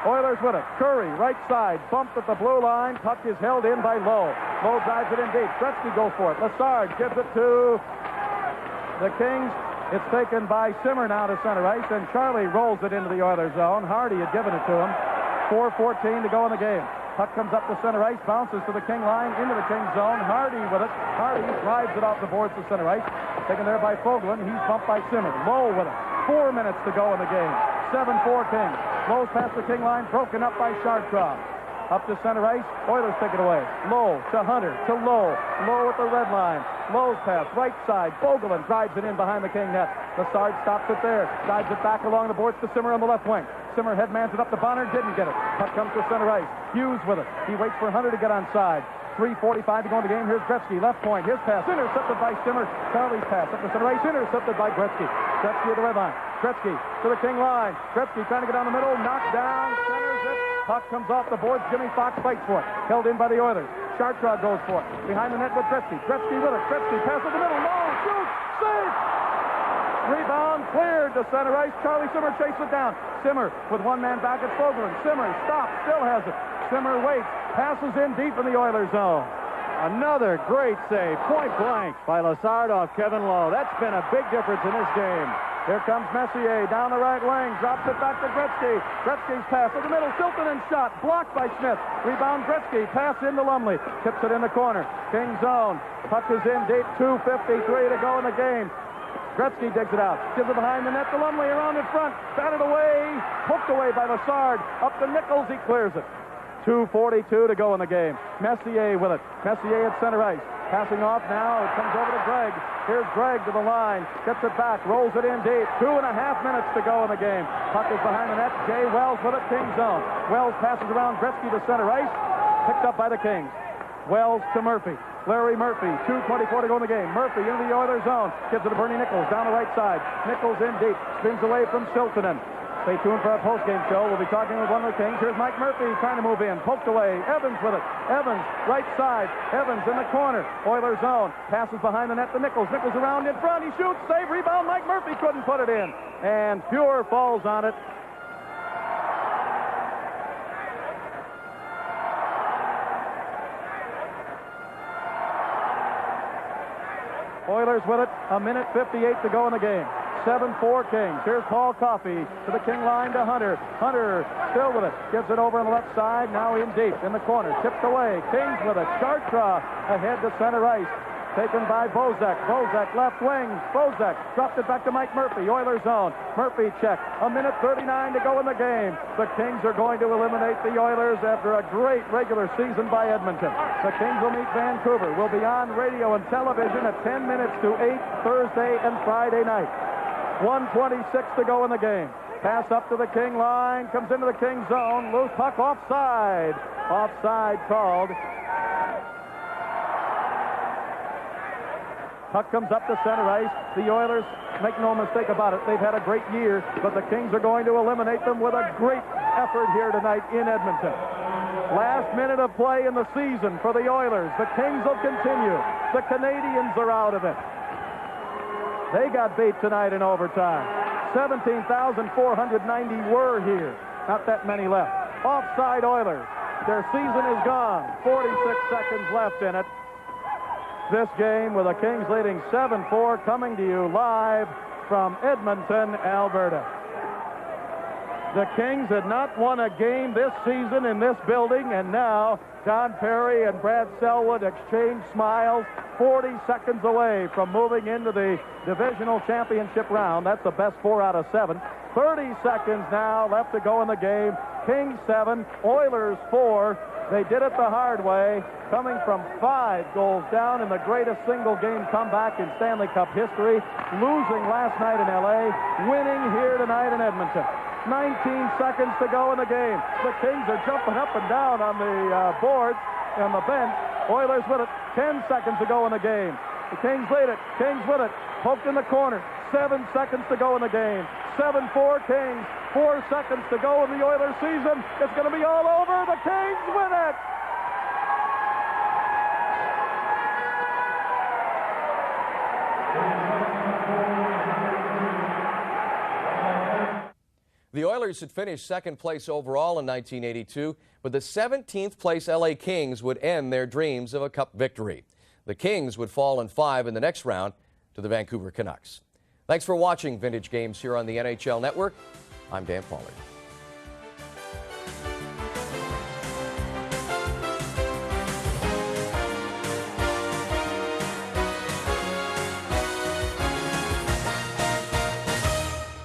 Speaker 6: Oilers with it. Curry, right side. Bumped at the blue line. Puck is held in by Lowe. Lowe drives it in deep. Gretzky go for it. Lassard gives it to the Kings. It's taken by Simmer now to center ice, and Charlie rolls it into the Oilers zone. Hardy had given it to him. 4:14 to go in the game. Puck comes up to center ice, bounces to the King line, into the King zone. Hardy with it. Hardy drives it off the boards to center ice. Taken there by Fogelin. He's bumped by Simmer. Lowe with it. 4 minutes to go in the game. 7-4 Kings. Lowe's past the King line, broken up by Chartrand. Up to center ice. Oilers take it away. Lowe to Hunter to Lowe. Lowe at the red line. Lowe's pass, right side. Fogelin drives it in behind the King net. Lassard stops it there. Drives it back along the boards to Simmer on the left wing. Simmer headmans it up to Bonner. Didn't get it. Puck comes to center ice. Hughes with it. He waits for Hunter to get onside. 3:45 to go in the game. Here's Gretzky, left point. His pass intercepted by Simmer. Charlie's pass up the center ice, intercepted by Gretzky. Gretzky at the red line. Gretzky to the King line. Gretzky trying to get down the middle. Knocked down. Centers it. Puck comes off the boards. Jimmy Fox fights for it. Held in by the Oilers. Chartrand goes for it. Behind the net with Gretzky. Gretzky with it. Gretzky pass in the middle. Long shoot. Save.
Speaker 7: Rebound cleared to center ice. Charlie Simmer chases it down. Simmer with one man back at Fogelman. Simmer stops, still has it. Simmer waits, passes in deep in the Oilers zone.
Speaker 6: Another great save, point blank by Lassard off Kevin Lowe. That's been a big difference in this game.
Speaker 7: Here comes Messier down the right wing, drops it back to Gretzky. Gretzky's pass to the middle, Siltanen shot, blocked by Smith. Rebound Gretzky, pass into Lumley, tips it in the corner. King zone, puck is in deep, 2:53 to go in the game. Gretzky digs it out, gives it behind the net to Lumley, around in front, batted away, poked away by Lassard. Up to Nichols, he clears it. 2:42 to go in the game. Messier with it. Messier at center ice. Passing off now. It comes over to Gregg. Here's Gregg to the line. Gets it back. Rolls it in deep. 2.5 minutes to go in the game. Puck is behind the net. Jay Wells with it. King zone. Wells passes around Gretzky to center ice. Picked up by the Kings. Wells to Murphy. Larry Murphy. 2:24 to go in the game. Murphy into the Oilers zone. Gives it to Bernie Nichols down the right side. Nichols in deep. Spins away from Siltanen. Stay tuned for our postgame show. We'll be talking with one of the Kings. Here's Mike Murphy trying to move in. Poked away. Evans with it. Evans, right side. Evans in the corner. Oilers zone. Passes behind the net to Nichols. Nichols around in front. He shoots. Save. Rebound. Mike Murphy couldn't put it in. And Fuhr falls on it. Oilers with it. 1:58 to go in the game. 7-4 Kings. Here's Paul Coffey to the King line to Hunter. Hunter still with it. Gives it over on the left side. Now in deep in the corner. Tipped away. Kings with it. Chartra ahead to center ice. Taken by Bozak. Bozak left wing. Bozak dropped it back to Mike Murphy. Oilers zone. Murphy check. 1:39 to go in the game. The Kings are going to eliminate the Oilers after a great regular season by Edmonton. The Kings will meet Vancouver. We'll be on radio and television at 10 minutes to 8 Thursday and Friday night. 1:26 to go in the game. Pass up to the King line. Comes into the King zone. Loose puck offside. Offside called. Puck comes up to center ice. The Oilers, make no mistake about it, they've had a great year, but the Kings are going to eliminate them with a great effort here tonight in Edmonton. Last minute of play in the season for the Oilers. The Kings will continue. The Canadians are out of it. They got beat tonight in overtime. 17,490 were here. Not that many left. Offside Oilers. Their season is gone. 46 seconds left in it. This game with the Kings leading 7-4, coming to you live from Edmonton, Alberta. The Kings had not won a game this season in this building, and now Don Perry and Brad Selwood exchange smiles 40 seconds away from moving into the divisional championship round. That's the best 4 out of 7. 30 seconds now left to go in the game. Kings 7, Oilers 4. They did it the hard way, coming from 5 goals down in the greatest single-game comeback in Stanley Cup history, losing last night in L.A., winning here tonight in Edmonton. 19 seconds to go in the game. The Kings are jumping up and down on the boards on the bench. Oilers with it. 10 seconds to go in the game. The Kings lead it. Kings with it. Poked in the corner. 7 seconds to go in the game. 7-4 Kings. 4 seconds to go in the Oilers season. It's going to be all over. The Kings win it.
Speaker 5: The Oilers had finished second place overall in 1982, but the 17th place LA Kings would end their dreams of a cup victory. The Kings would fall in 5 in the next round to the Vancouver Canucks. Thanks for watching Vintage Games here on the NHL Network. I'm Dan Pollard.